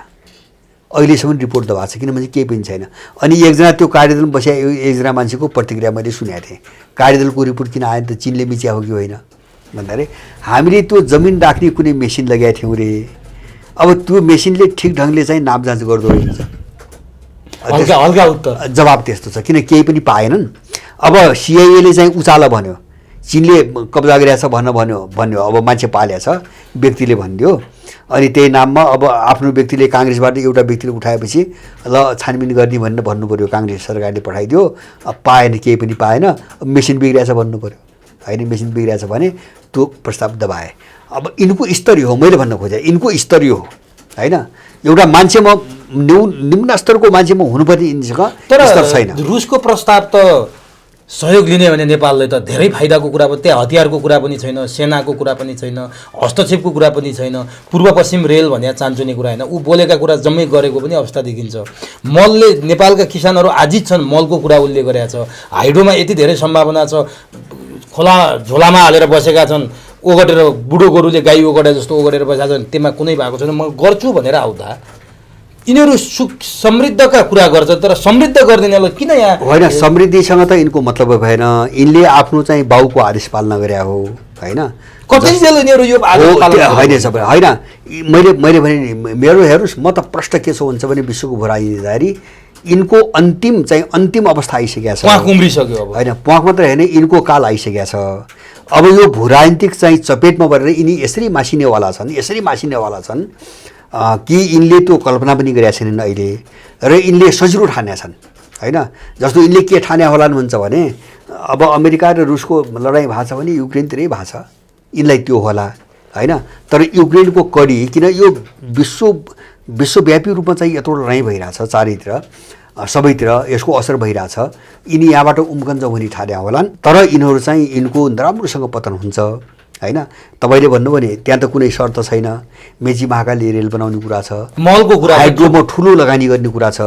अहिलेसम्म रिपोर्ट दबाएको छ, किनभने केही पनि छैन। अनि एकजना त्यो कार्यदलमा बसेका एकजना मान्छेको प्रतिक्रिया मैले सुनेको थिएँ, कार्यदलको रिपोर्ट किन आयो त, चिनले मिच्या हो कि होइन भन्दाखेरि हामीले त्यो जमिन राख्ने कुनै मेसिन लगाएका थियौँ रे। अब त्यो मेसिनले ठिक ढङ्गले चाहिँ नाप जाँच गर्दो रहेछ। हल्का उत्तर जवाब त्यस्तो छ, किन केही पनि पाएनन्। अब सिआइएले चाहिँ उचालो भन्यो, चिनले कब्जा गरेछ भन्यो अब मान्छे पालेछ व्यक्तिले भनिदियो। अनि त्यही नाममा अब आफ्नो व्यक्तिले काङ्ग्रेसबाट एउटा व्यक्तिले उठाएपछि ल छानबिन गर्ने भनेर भन्नु पऱ्यो, काङ्ग्रेस सरकारले पठाइदियो, पाएन, केही पनि पाएन, मेसिन बिग्रिएछ भन्नु पऱ्यो होइन। मेसिन बिग्रिएछ भने त्यो प्रस्ताव दबाए। अब यिनको स्तरीय हो, मैले भन्न खोजेँ यिनको स्तरीय हो होइन। एउटा मान्छेमा निम्न स्तरको मान्छेमा हुनुपर्ने यिनीसँग स्तर छैन। रुसको प्रस्ताव त सहयोग लिने भने नेपाललाई त धेरै फाइदाको कुरा पनि, त्यहाँ हतियारको कुरा पनि छैन, सेनाको कुरा पनि छैन, हस्तक्षेपको कुरा पनि छैन, पूर्व पश्चिम रेल भन्ने चान्चुने कुरा होइन। ऊ बोलेका कुरा जम्मै गरेको पनि अवस्था देखिन्छ। मलले नेपालका किसानहरू आजित छन्, मलको कुरा उसले गरेका छ। हाइड्रोमा यति धेरै सम्भावना छ, खोला झोलामा हालेर बसेका छन्, ओगटेर बुढो गोरुले गाई ओगटे जस्तो ओगटेर बसेका छन्, त्यसमा कुनै भएको छैन। म गर्छु भनेर आउँदा यिनीहरू सुख समृद्धका कुरा गर्छ, तर समृद्ध गर्दिनेलाई किन यहाँ होइन। समृद्धिसँग त यिनको मतलब भएन, यिनले आफ्नो चाहिँ बाउको आदेश पालना गरे हो होइन। कतिजेल यिनीहरू यो होइन सबै होइन। मैले भने नि मेरो हेर्नुहोस्, म त प्रश्न के छ हुन्छ भने विश्वको भराइदारी यिनको अन्तिम अवस्था आइसकेको छ, प्वाख उम्रिसक्यो। अब होइन प्वाख मात्रै होइन, यिनको काल आइसकेको छ। अब यो भूराजनीतिक चाहिँ चपेटमा परेर यिनी यसरी मासिनेवाला छन् कि यिनले त्यो कल्पना पनि गरेका छैनन् अहिले, र यिनले सजिलो ठानेका छन् होइन। जस्तो यिनले के ठाने होलान् भन्छ भने अब अमेरिका र रुसको लडाइँ भएको छ भने युक्रेनतिरै भएको छ, यिनलाई त्यो होला होइन। तर युक्रेनको कडी, किन यो विश्वव्यापी रूपमा चाहिँ यत्रो लडाइँ भइरहेछ चारैतिर सबैतिर, यसको असर भइरहेछ, यिनी यहाँबाट उम्कन्छ भनी ठाने होलान्। तर यिनीहरू चाहिँ यिनको राम्रोसँग पतन हुन्छ होइन। तपाईँले भन्नु भने त्यहाँ त कुनै शर्त छैन, मेची महाकाली रेल बनाउने कुरा छ, मलको कुरा, हाइड्रोमा ठुलो लगानी गर्ने कुरा छ,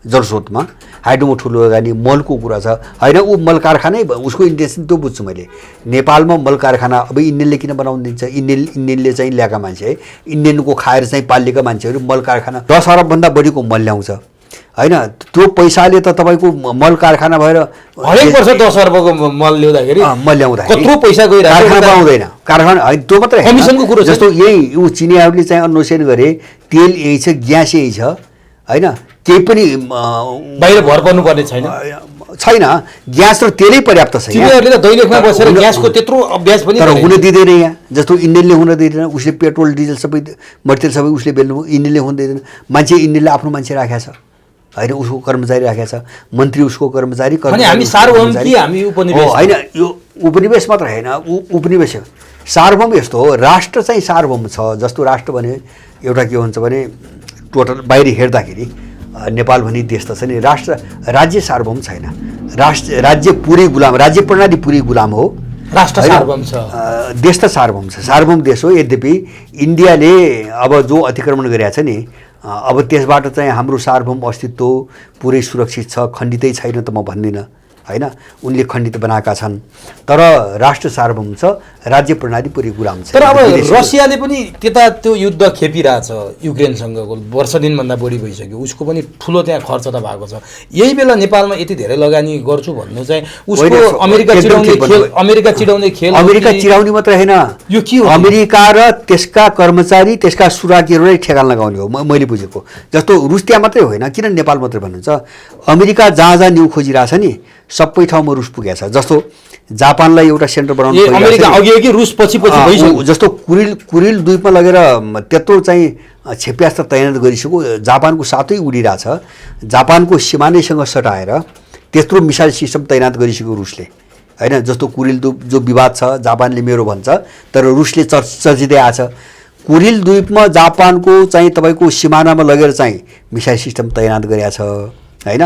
जलस्रोतमा हाइड्रोमा ठुलो लगानी, मलको कुरा छ होइन। ऊ मल कारखानै उसको इन्टेन्सन त्यो बुझ्छु मैले। नेपालमा मल कारखाना अब इन्डियनले किन बनाउनु दिन्छ? इन्डियनले चाहिँ ल्याएका मान्छे, इन्डियनको खाएर चाहिँ पालिएका मान्छेहरू मल कारखाना 10 अरबभन्दा बढीको मल ल्याउँछ होइन। त्यो पैसाले त तपाईँको मल कारखाना भएर हरेक वर्ष 10 अर्बको मल ल्याउँदाखेरि कत्रो पैसा गइरहेको, कारखाना बनाउँदैन, कारखाना होइन। त्यो मात्रै कमिसनको कुरो जस्तो यही ऊ चिनियाहरूले चाहिँ अन्वेषण गरे, तेल यही छ, ग्यास यही छ होइन, केही पनि बाहिर भर पर्नुपर्ने छैन। ग्यास र तेलै पर्याप्त छ। चिनियाहरूले त दैलेखमा बसेर ग्यासको त्यत्रो अभ्यास पनि तर हुन दिँदैन यहाँ। जस्तो इन्डियनले हुन दिँदैन, उसले पेट्रोल डिजल सबै मटेरियल सबै उसले बेल्नु, इन्डियनले हुन दिँदैन। इन्डियनले आफ्नो मान्छे राखेको छ होइन, उसको कर्मचारी राखेको छ, मन्त्री उसको कर्मचारी हामी सार्वभौम कि हामी उपनिवेश होइन। यो उपनिवेश मात्र होइन, उपनिवेश सार्वभौम यस्तो हो, राष्ट्र चाहिँ सार्वभौम छ। जस्तो राष्ट्र भने एउटा के हुन्छ भने टोटल बाहिर हेर्दाखेरि नेपाल भन्ने देश त छ नि, राज्य सार्वभौम छैन। राज्य पुरै गुलाम, राज्य प्रणाली पुरै गुलाम हो, राष्ट्र सार्वभौम छ, देश त सार्वभौम छ, सार्वभौम देश हो। यद्यपि इन्डियाले अब जो अतिक्रमण गरेको छ नि, अब त्यसबाट चाहिँ हाम्रो सार्वभौम अस्तित्व पुरै सुरक्षित छ, खण्डितै छैन त म भन्दिनँ हैन, उनले खण्डित बनाएका छन्। तर राष्ट्र सार्वभौम छ, राज्य प्रणाली पुरै गुलाम छ। तर अब रसियाले पनि त्यता त्यो युद्ध खेपिरहेछ युक्रेनसँगको, वर्ष दिनभन्दा बढी भइसक्यो, उसको पनि ठुलो त्यहाँ खर्च त भएको छ। यही बेला नेपालमा यति धेरै लगानी गर्छु भन्नु चाहिँ उसको अमेरिका चिडाउने खेल अमेरिका चिडाउने मात्र होइन, यो के हो? अमेरिका र त्यसका कर्मचारी, त्यसका सुराकीहरूलाई ठेगान लगाउने हो मैले बुझेको। जस्तो रुस त्यहाँ मात्रै होइन, किन नेपाल मात्रै भन्नुहुन्छ, अमेरिका जहाँ जहाँ न्यु खोजिरहेछ नि सबै ठाउँमा रुस पुगेको छ। जस्तो जापानलाई एउटा सेन्टर बनाउनु अमेरिका अघि रुस पछि भइसक्यो। जस्तो कुरिल द्वीपमा लगेर त्यत्रो चाहिँ क्षेप्यास्त्र तैनात गरिसक्यो, जापानको साथै उडिरहेछ, जापानको सिमानैसँग सटाएर त्यत्रो मिसाइल सिस्टम तैनात गरिसक्यो रुसले हैन। जस्तो कुरिल द्वीप जो विवाद छ, जापानले मेरो भन्छ तर रुसले चर्चिँदै आछ। कुरिल द्वीपमा जापानको चाहिँ तपाईँको सिमानामा लगेर चाहिँ मिसाइल सिस्टम तैनात गरेको छ हैन।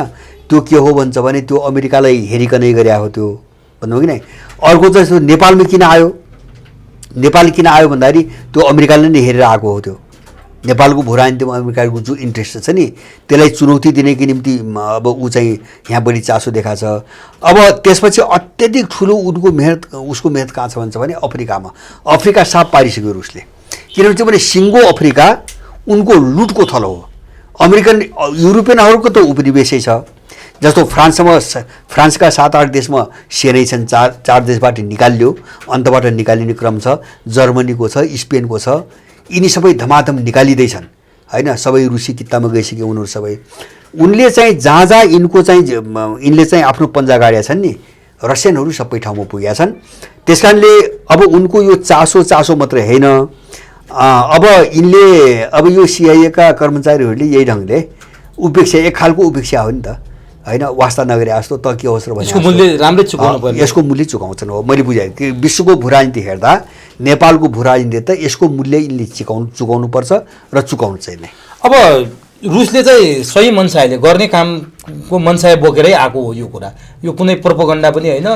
त्यो के हो भन्छ भने त्यो अमेरिकालाई हेरिकनै गरेको हो त्यो भन्नु कि नै। अर्को चाहिँ नेपालमा किन आयो, नेपाल किन आयो भन्दाखेरि त्यो अमेरिकाले नै हेरेर आएको हो। त्यो नेपालको भू राजनीतिमा अमेरिकाको जो इन्ट्रेस्ट छ नि त्यसलाई चुनौती दिनेको निम्ति अब ऊ चाहिँ यहाँ बढी चासो देखाएको छ। अब त्यसपछि अत्यधिक ठुलो उसको मेहनत कहाँ छ भन्छ भने अफ्रिकामा, अफ्रिका साफ पारिसक्यो रुसले। किनभने त्यो भने सिङ्गो अफ्रिका उनको लुटको थलो हो। अमेरिकन युरोपियनहरूको त उपनिवेशै छ। जस्तो फ्रान्सका 7-8 देशमा सेनै छन्, चार देशबाट निकालियो, अन्तबाट निकालिने क्रम छ। जर्मनीको छ, स्पेनको छ, यिनी सबै धमाधम निकालिँदैछन् हैन। सबै रुसी कित्तामा गइसक्यो उनीहरू सबै। उनले चाहिँ जहाँ जहाँ यिनले चाहिँ आफ्नो पन्जा गाडेका छन् नि, रसियनहरू सबै ठाउँमा पुगेका छन्। त्यस कारणले अब उनको यो चासो मात्रै होइन, अब यो सिआइएका कर्मचारीहरूले यही ढङ्गले उपेक्षा, एक खालको उपेक्षा हो नि त हैन, वास्ता नगरे जस्तो त के होस् र भने यसको मूल्य चुकाउँछन् हो मैले बुझाएँ। कि विश्वको भू राजनीति हेर्दा नेपालको भू राजनीति त यसको मूल्य यिनले चुकाउनु पर्छ र चुकाउनु चाहिँ नै। अब रुसले चाहिँ सही मनसायले गर्ने कामको मनसाय बोकेरै आएको हो यो कुरा, यो कुनै प्रोपोगन्डा पनि होइन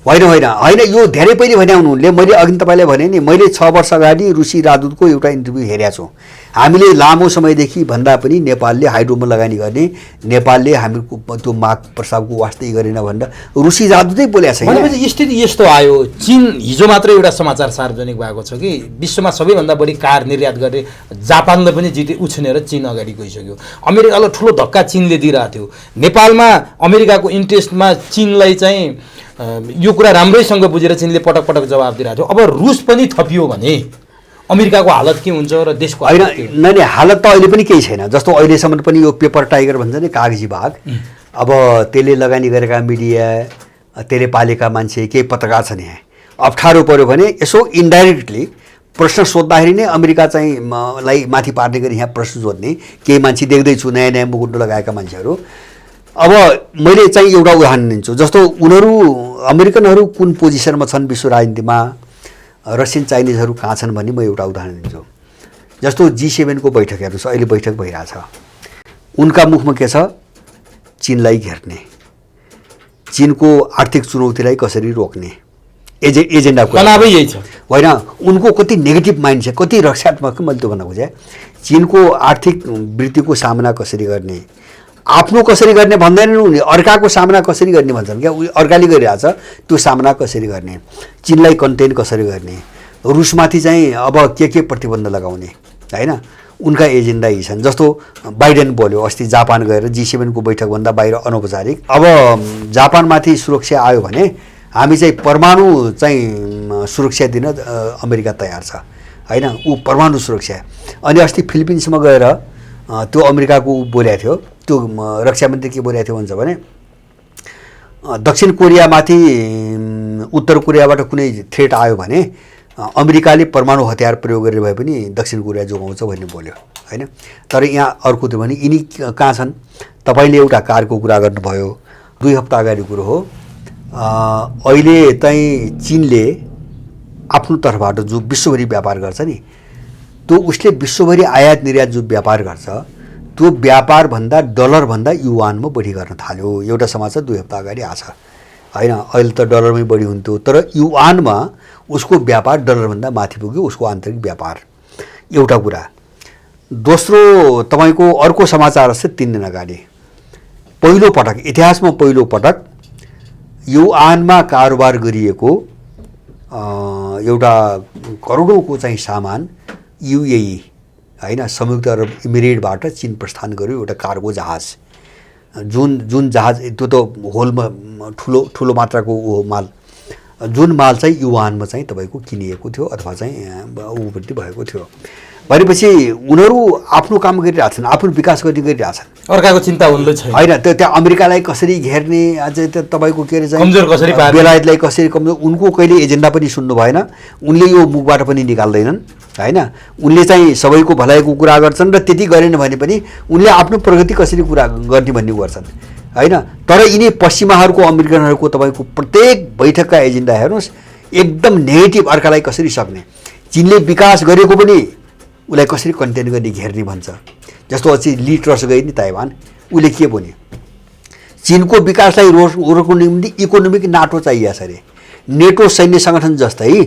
होइन यो धेरै पहिले भने उनले, मैले अघि तपाईँलाई भने नि, मैले 6 वर्ष अगाडि रुसी राजदूतको एउटा इन्टरभ्यू हेरेको छु। हामीले लामो समयदेखि भन्दा पनि नेपालले हाइड्रोमा लगानी गर्ने, नेपालले हामीको त्यो माग प्रस्तावको वास्तै गरेन भनेर रुसी राजदूतै बोलेको छ। भनेपछि स्थिति यस्तो आयो, चीन हिजो मात्रै एउटा समाचार सार्वजनिक भएको छ कि विश्वमा सबैभन्दा बढी कार निर्यात गर्ने जापानले पनि उछिनेर चीन अगाडि गइसक्यो। अमेरिकालाई ठुलो धक्का चीनले दिइरहेको थियो। नेपालमा अमेरिकाको इन्ट्रेस्टमा चीनलाई चाहिँ यो कुरा राम्रैसँग बुझेर चीनले पटक पटक जवाब दिइरहेको थियो। अब रुस पनि थपियो भने अमेरिकाको हालत के हुन्छ र देशको होइन? नै हालत त अहिले पनि केही छैन। जस्तो अहिलेसम्म पनि यो पेपर टाइगर भन्छ नि, कागजी बाघ, अब त्यसले लगानी गरेका मिडिया, त्यसले पालेका मान्छे, केही पत्रकार छन् यहाँ, अप्ठ्यारो पऱ्यो भने यसो इन्डाइरेक्टली प्रश्न सोद्धाखेरि नै अमेरिका चाहिँ लाई माथि पार्ने गरी यहाँ प्रश्न सोध्ने केही मान्छे देख्दैछु, नयाँ नयाँ मुकुट लगाएका मान्छेहरू। अब मैले चाहिँ एउटा उदाहरण दिन्छु। जस्तो उनीहरू अमेरिकनहरू कुन पोजिसनमा छन् विश्व राजनीतिमा, रसियन चाइनिजहरू कहाँ छन् भन्ने म एउटा उदाहरण दिन्छु। जस्तो G7 को बैठक हेर्नुहोस्, अहिले बैठक भइरहेछ, उनका मुखमा के छ? चीनलाई घेर्ने, चीनको आर्थिक चुनौतीलाई कसरी रोक्ने एजेन्डा यही छ होइन। उनको कति नेगेटिभ माइन्ड छ, कति रक्षात्मक, मैले त्यो भन्न खोजेँ। चीनको आर्थिक वृद्धिको सामना कसरी गर्ने, आफ्नो कसरी गर्ने भन्दैनन् उनले, अर्काको सामना कसरी गर्ने भन्छन् क्या। अर्काले गरिरहेछ त्यो सामना कसरी गर्ने, चीनलाई कन्टेन कसरी गर्ने, रुसमाथि चाहिँ अब के प्रतिबन्ध लगाउने हैन, उनका एजेन्डा यी छन्। जस्तो बाइडेन बोल्यो अस्ति जापान गएर, G7 को बैठकभन्दा बाहिर अनौपचारिक, अब जापानमाथि सुरक्षा आयो भने हामी चाहिँ परमाणु चाहिँ सुरक्षा दिन अमेरिका तयार छ हैन, ऊ परमाणु सुरक्षा। अनि अस्ति फिलिपिन्समा गएर त्यो अमेरिकाको बोलेको थियो, त्यो रक्षा मन्त्री के बोलेको थियो भन्छ भने दक्षिण कोरियामाथि उत्तर कोरियाबाट कुनै थ्रेट आयो भने अमेरिकाले परमाणु हतियार प्रयोग गरेर भए पनि दक्षिण कोरिया जोगाउँछ भन्ने बोल्यो हैन। तर यहाँ अर्को त्यो भने यिनी कहाँ छन्? तपाईँले एउटा कारको कुरा गर्नुभयो, 2 हप्ता अगाडि कुरो हो। अहिले चाहिँ चीनले आफ्नो तर्फबाट जो विश्वभरि व्यापार गर्छ नि, त्यो उसले विश्वभरि आयात निर्यात जो व्यापार गर्छ त्यो व्यापारभन्दा डलरभन्दा युवानमा बढी गर्न थाल्यो। एउटा समाचार 2 हप्ता अगाडि आछ हैन। अहिले त डलरमै बढी हुन्थ्यो, तर युवानमा उसको व्यापार डलरभन्दा माथि पुग्यो, उसको आन्तरिक व्यापार। एउटा कुरा। दोस्रो तपाईँको अर्को समाचार छ 3 दिन अगाडि, पहिलो पटक इतिहासमा पहिलो पटक युआनमा कारोबार गरिएको एउटा करोडौँको चाहिँ सामान युएई हैन संयुक्त अरब इमिरेटबाट चीन प्रस्थान गर्यो एउटा कार्गो जहाज जुन जहाज त्यो त होलमा ठुलो मात्राको माल जुन माल चाहिँ युआनमा चाहिँ तपाईको किनिएको थियो अथवा चाहिँ उपलब्धि भएको थियो भनेपछि उनीहरू आफ्नो काम गरिरहेछन् आफ्नो विकास गरिरहेछन् अर्काको चिन्ता उनले छैन हैन त्यहाँ अमेरिकालाई कसरी घेर्ने अझै तपाईको के अरे कमजोर कसरी पार्ने बेलायतलाई कसरी कमजोर उनको कहिले एजेन्डा पनि सुन्नु भएन उनले यो मुखबाट पनि निकाल्दैनन् हैन उनले चाहिँ सबैको भलाइको कुरा गर्छन् र त्यति गरेन भने पनि उनले आफ्नो प्रगति कसरी कुरा गर्ने भन्ने गर्छन् हैन तर यिनी पश्चिमाहरूको अमेरिकनहरूको तपाईको प्रत्येक बैठकका एजेन्डा हेर्नुस् एकदम नेगेटिभ अर्कालाई कसरी सक्ने चीनले विकास गरेको पनि उलाई कसरी कन्टेन गर्ने घेर्ने भन्छ जस्तो अझै ली ट्रस गए नि ताइवान उले के भन्यो चीनको विकासलाई रोक्नको निम्ति इकोनोमिक नाटो चाहिएको छ अरे नेटो सैन्य सङ्गठन जस्तै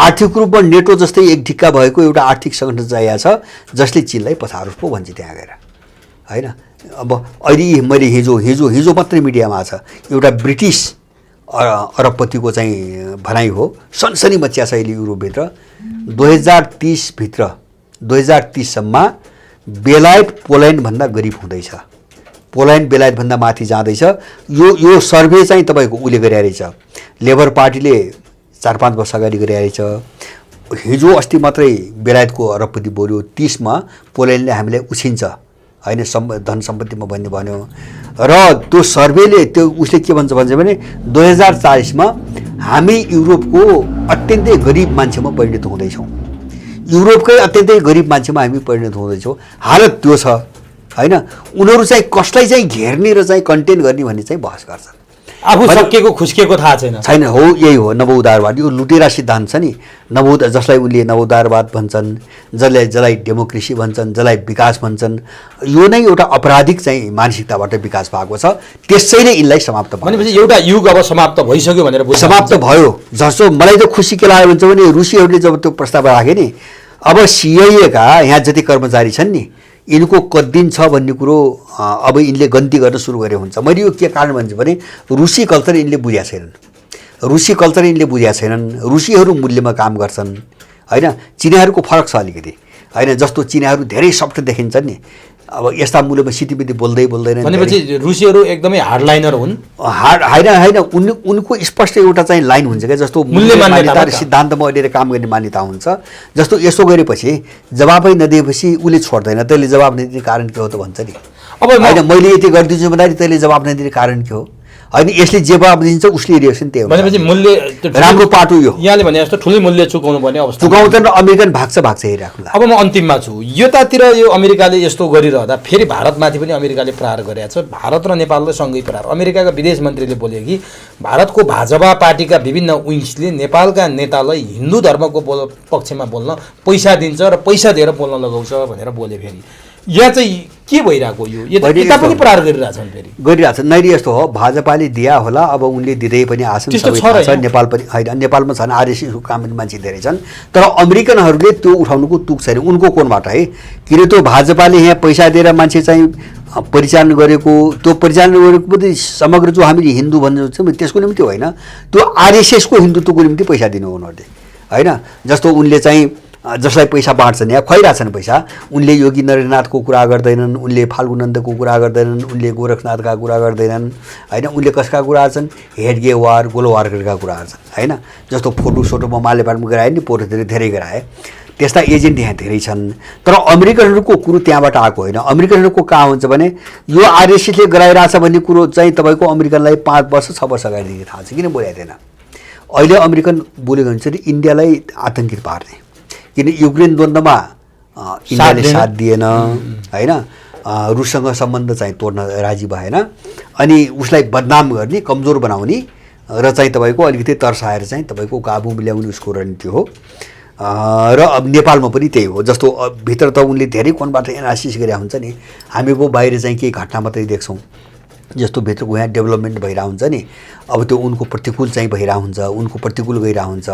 आर्थिक रूपमा नेटो जस्तै एक ढिक्का भएको एउटा आर्थिक सङ्गठन चाहिएको छ जसले चीनलाई पछारोस् पो भन्छ त्यहाँ गएर हैन अब अहिले मैले हिजो मात्रै मिडियामा छ एउटा ब्रिटिस अरबपतिको चाहिँ भनाइ हो सनसनी मच्या छ अहिले युरोपभित्र 2030 सम्म बेलायत पोल्यान्ड भन्दा गरिब हुँदैछ पोल्यान्ड बेलायत भन्दा माथि जाँदैछ यो सर्वे चाहिँ तपाईको उले गरे रहेछ लेबर पार्टीले 4-5 वर्ष अगाडि गरे रहेछ हिजो अस्ति मात्रै बेलायतको अरबपति बोल्यो 30 मा पोल्यान्डले हामीलाई उछिन्छ हैन धन सम्पत्तिमा भन्यो र त्यो सर्वेले त्यो उसले के भन्छ भने 2040 मा हामी युरोपको अत्यन्तै गरिब मान्छेमा परिणत हुँदैछौँ युरोपकै अत्यन्तै गरिब मान्छेमा हामी परिणत हुँदैछौँ हालत त्यो छ हैन उनीहरू चाहिँ कसलाई चाहिँ घेर्ने र चाहिँ कन्टेन गर्ने भन्ने चाहिँ बहस गर्छन् आफू सकिएको खुस्किएको थाहा छैन हो यही हो नवउदारवाद यो लुटेरा सिद्धान्त छ नि जसलाई उनले नवउदारवाद भन्छन् जसलाई डेमोक्रेसी भन्छन् जसलाई विकास भन्छन् यो नै एउटा अपराधिक चाहिँ मानसिकताबाट विकास भएको छ त्यसैले यिनलाई समाप्त भयो भनेपछि एउटा युग अब समाप्त भइसक्यो भनेर समाप्त भयो जस्तो मलाई त खुसी के लाग्यो भन्छ भने रुसीहरूले जब त्यो प्रस्ताव राखे नि अब CIA का यहाँ जति कर्मचारी छन् नि यिनको कद्दिन छ भन्ने कुरो अब यिनले गन्ती गर्न सुरु गरे हुन्छ मैले यो के कारण भन्छु भने रुसी कल्चर यिनले बुझेका छैनन् रुसीहरू मूल्यमा काम गर्छन् हैन चीनीहरूको फरक छ अलिकति हैन जस्तो चीनीहरू धेरै सफ्ट देखिन्छन् नि अब यस्ता मूल्यमा सिटिबिटी बोल्दैनन् भनेपछि रुसीहरू एकदमै हार्डलाइनर हुन् हैन उनको स्पष्ट एउटा चाहिँ लाइन हुन्छ क्या जस्तो मूल्य मान्यता र सिद्धान्तमा अलिअलि काम गर्ने मान्यता हुन्छ जस्तो यसो गरेपछि जवाफै नदिएपछि उसले छोड्दैन त्यसले जवाफ नदिने कारण के हो त भन्छ नि अब हैन मैले यति गरिदिन्छु भन्दाखेरि त्यसले जवाफ नदिने कारण के हो हैन यसले जवाफ दिन्छ उसले रिएक्सन त्यही हो भनेपछि मूल्य राम्रो पाटो यो यहाँले भने जस्तो ठुलै मूल्य चुकाउनु पर्ने अवस्था चुकाउँछन् र अमेरिकन भाग्छ हेरिराख्नुला अब म अन्तिममा छु यतातिर यो अमेरिकाले यस्तो गरिरहँदा फेरि भारतमाथि पनि अमेरिकाले प्रहार गरेको छ भारत र नेपालले सँगै प्रहार अमेरिकाका विदेश मन्त्रीले बोले कि भारतको भाजपा पार्टीका विभिन्न विङ्सले नेपालका नेतालाई हिन्दू धर्मको पक्षमा बोल्न पैसा दिन्छ र पैसा दिएर बोल्न लगाउँछ भनेर बोले फेरि यहाँ चाहिँ के भइरहेको यो यता पनि प्रहार गरिरहेछन् फेरि गरिरहेछन् नैरी यस्तो हो भाजपाले दिया होला अब उनले दिँदै पनि आछन् सबै नेपाल पनि हैन नेपालमा छन् आरएसएसको काम पनि मान्छे धेरै छन् तर अमेरिकनहरूले त्यो उठाउनुको तुक छैन उनको कोणबाट है किन त्यो भाजपाले यहाँ पैसा दिएर मान्छे चाहिँ परिचालन गरेको त्यो परिचालन गरेको पनि समग्र जो हामीले हिन्दू भन्छौँ त्यसको निम्ति होइन त्यो आरएसएसको हिन्दुत्वको निम्ति पैसा दिनु उनीहरूले हैन जस्तो उनले चाहिँ जसलाई पैसा बाँड्छन् या खुवाइरहेछन् पैसा उनले योगी नरेन्द्रनाथको कुरा गर्दैनन् उनले फाल्गुनन्दको कुरा गर्दैनन् उनले गोरखनाथका कुरा गर्दैनन् हैन उनले कसका कुरा गर्छन् हेडगे वार गोलवारका कुरा गर्छन् हैन जस्तो फोटोमा मालेपाटमा गराए नि पोटो धेरै गराए त्यस्ता एजेन्ट यहाँ धेरै छन् तर अमेरिकनहरूको कुरो त्यहाँबाट आएको होइन अमेरिकनहरूको कहाँ हुन्छ भने यो आरएसएसले गराइरहेछ भन्ने कुरो चाहिँ तपाईँको अमेरिकनलाई 5 वर्ष 6 वर्ष अगाडिदेखि थाहा छ किन बोलेको थिएन अहिले अमेरिकन बोलेको हुन्छ नि इन्डियालाई आतंकित पार्ने किन युक्रेन द्वन्द्वमा इन्डियाले साथ दिएन हैन रुससँग सम्बन्ध चाहिँ तोड्न राजी भएन अनि उसलाई बदनाम गर्ने कमजोर बनाउने र चाहिँ तपाईँको अलिकति तर्साएर चाहिँ तपाईँको काबु ल्याउने उसको रणनीति हो र अब नेपालमा पनि त्यही हो जस्तो भित्र त उनले धेरै कोणबाट एनालिसिस गरे हुन्छ नि हामी पो बाहिर चाहिँ केही घटना मात्रै देख्छौँ जस्तो भित्रको यहाँ डेभलपमेन्ट भइरहेको हुन्छ नि अब त्यो उनको प्रतिकूल चाहिँ भइरहेको हुन्छ उनको प्रतिकूल गइरहेको हुन्छ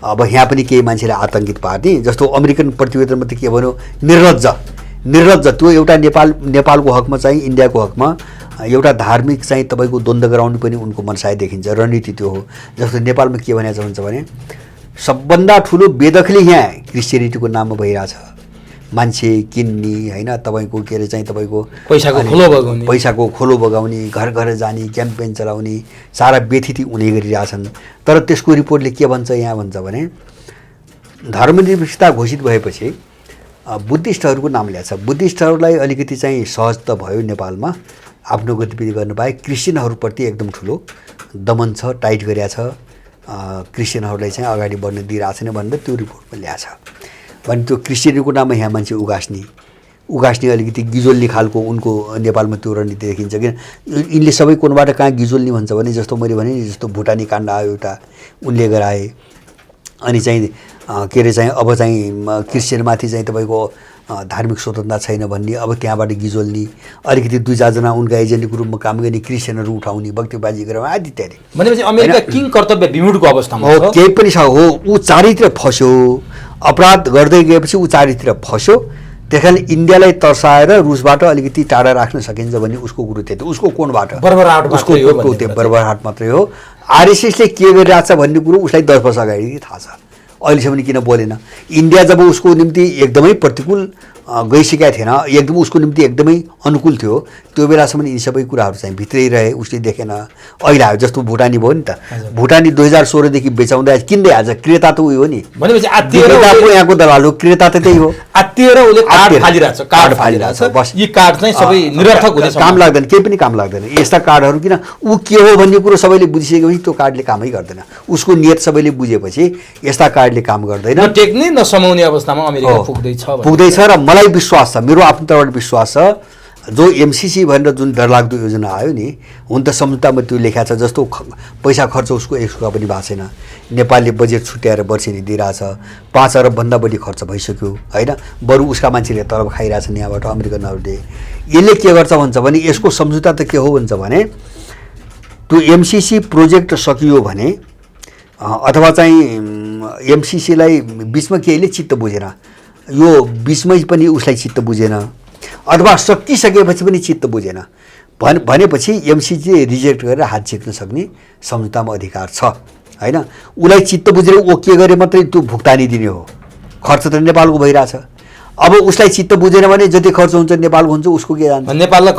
अब यहाँ पनि केही मान्छेले आतंकित पार्ने जस्तो अमेरिकन प्रतिवेदनमा त के भन्यो निर्लज्ज त्यो एउटा नेपालको हकमा चाहिँ इन्डियाको हकमा एउटा धार्मिक चाहिँ तपाईँको द्वन्द्व गराउनु पनि उनको मनसाय देखिन्छ, रणनीति त्यो हो। जस्तो नेपालमा के भनेको हुन्छ भने सबभन्दा ठुलो बेदखली यहाँ क्रिस्चियनिटीको नाममा भइरहेछ। मान्छे किन्ने होइन, तपाईँको के अरे चाहिँ तपाईँको पैसाको खोलो बगाउने, घर घर जाने, क्याम्पेन चलाउने, सारा व्यथिति उनी गरिरहेछन्। तर त्यसको रिपोर्टले के भन्छ यहाँ भन्छ भने धर्मनिरपेक्षता घोषित भएपछि बुद्धिस्टहरूको नाम ल्याएको छ। बुद्धिस्टहरूलाई अलिकति चाहिँ सहज त भयो नेपालमा आफ्नो गतिविधि गर्न पाए। क्रिस्चियनहरूप्रति एकदम ठुलो दमन छ, टाइट गरिया छ, क्रिस्चियनहरूलाई चाहिँ अगाडि बढ्न दिइरहेको छैन भनेर त्यो रिपोर्टमा ल्याएको छ। भने त्यो क्रिस्चियनको नाममा यहाँ मान्छे उगास्ने अलिकति गिजोल्ने खालको उनको नेपालमा त्यो रणनीति देखिन्छ। किन यिनले सबै कोनबाट कहाँ गिजोल्ने भन्छ भने जस्तो मैले भने नि जस्तो भुटानी काण्ड आयो एउटा उनले गराए, अनि चाहिँ के अरे चाहिँ अब चाहिँ क्रिस्चियनमाथि चाहिँ तपाईँको धार्मिक स्वतन्त्रता छैन भन्ने, अब त्यहाँबाट गिजोल्ने, अलिकति 2-4 जना उनका एजेन्टको रूपमा काम गर्ने क्रिस्चियनहरू उठाउने, बक्तीबाजी गरेर आदि इत्यादि। भनेपछि अमेरिका किङ कर्तव्य विमुडको अवस्थामा हो, केही पनि छ हो। ऊ चारैतिर फस्यो, अपराध गर्दै गएपछि ऊ चारैतिर फस्यो। त्यस कारण इन्डियालाई तर्साएर रुसबाट अलिकति टाढा राख्न सकिन्छ भन्ने उसको कुरो त्यही, उसको कोणबाट बर्बरहाट मात्रै हो। आरएसएसले के गरिरहेको छ भन्ने कुरो उसलाई 10 वर्ष अगाडि थाहा छ, अहिलेसम्म किन बोलेन। इन्डिया जब उसको निम्ति एकदमै प्रतिकूल गइसकेका थिएन, एकदम उसको निम्ति एकदमै अनुकूल थियो, त्यो बेलासम्म यी सबै कुराहरू चाहिँ भित्रै रहे, उसले देखेन। अहिले आयो जस्तो भुटानी भयो नि त, भुटानी 2016 देखि बेचाउँदा किन्दै आज क्रेता त उयो हो नि, भनेपछि यहाँको दलाल हो, क्रेता त त्यही हो। आत्तिएर उसले कार्ड फालिरहेछ, बस यी कार्ड चाहिँ सबै निरर्थक हुने, काम लाग्दैन, केही पनि काम लाग्दैन यस्ता कार्डहरू। किन ऊ के हो भन्ने कुरो सबैले बुझिसकेपछि त्यो कार्डले कामै गर्दैन। उसको नियत सबैले बुझेपछि यस्ता कार्डले काम गर्दैन। टेक्ने नसमाउने अवस्थामा अमेरिका पुग्दैछ र मलाई विश्वास छ, मेरो आफ्नो तर्फबाट विश्वास छ, जो एमसीसी भनेर जुन डरलाग्दो योजना आयो नि, हुन त सम्झौतामा त्यो लेखा छ। जस्तो पैसा खर्च उसको 1 रुपैयाँ पनि भएको छैन। नेपालले बजेट छुट्याएर वर्षेनी दिइरहेछ, 5 अरबभन्दा बढी खर्च भइसक्यो होइन। बरु उसका मान्छेले तलब खाइरहेछन् यहाँबाट अमेरिकनहरूले। यसले के गर्छ भन्छ भने यसको सम्झौता त के हो भन्छ भने त्यो एमसीसी प्रोजेक्ट सकियो भने अथवा चाहिँ एमसीसीलाई बिचमा केहीले चित्त बुझेन, यो बिचमै पनि उसलाई चित्त बुझेन, अथवा सकिसकेपछि पनि चित्त बुझेन भनेपछि एमसीसी रिजेक्ट गरेर हात झिक्न सक्ने सम्झौतामा अधिकार छ होइन। उसलाई चित्त बुझेर ऊ के गरे मात्रै त्यो भुक्तानी दिने हो, खर्च त नेपालको भइरहेछ। अब उसलाई चित्त बुझेन भने जति खर्च हुन्छ नेपालको हुन्छ, उसको के जान्छ, नेपाललाई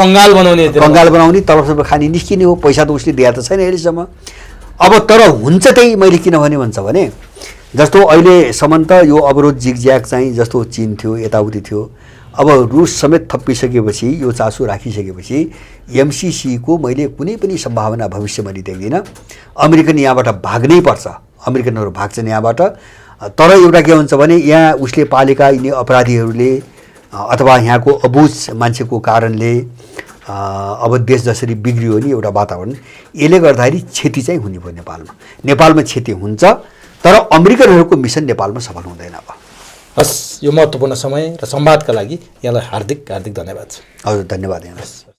कंगाल बनाउने तर्फ खाने निस्किने हो। पैसा त उसले दिया त छैन अहिलेसम्म। अब तर हुन्छ त्यही, मैले किनभने भन्छ भने जस्तो अहिलेसम्म त यो अवरोध जिगज्याग चाहिँ जस्तो चीन थियो, यताउति थियो, अब रुस समेत थपिसकेपछि, यो चासो राखिसकेपछि एमसीसीको मैले कुनै पनि सम्भावना भविष्यमा देख्दिनँ। अमेरिकन यहाँबाट भाग्नै पर्छ, अमेरिकनहरू भाग्छन् यहाँबाट। तर एउटा के हुन्छ भने यहाँ उसले पालेका यिनी अपराधीहरूले अथवा यहाँको अबुझ मान्छेको कारणले अब देश जसरी बिग्रियो नि एउटा वातावरण, यसले गर्दाखेरि क्षति चाहिँ हुने भयो नेपालमा क्षति हुन्छ। तर अमेरिकनहरूको मिसन नेपालमा सफल हुँदैन। अब हस्, यो महत्त्वपूर्ण समय र संवादका लागि यहाँलाई हार्दिक धन्यवाद छ। हजुर, धन्यवाद यहाँलाई।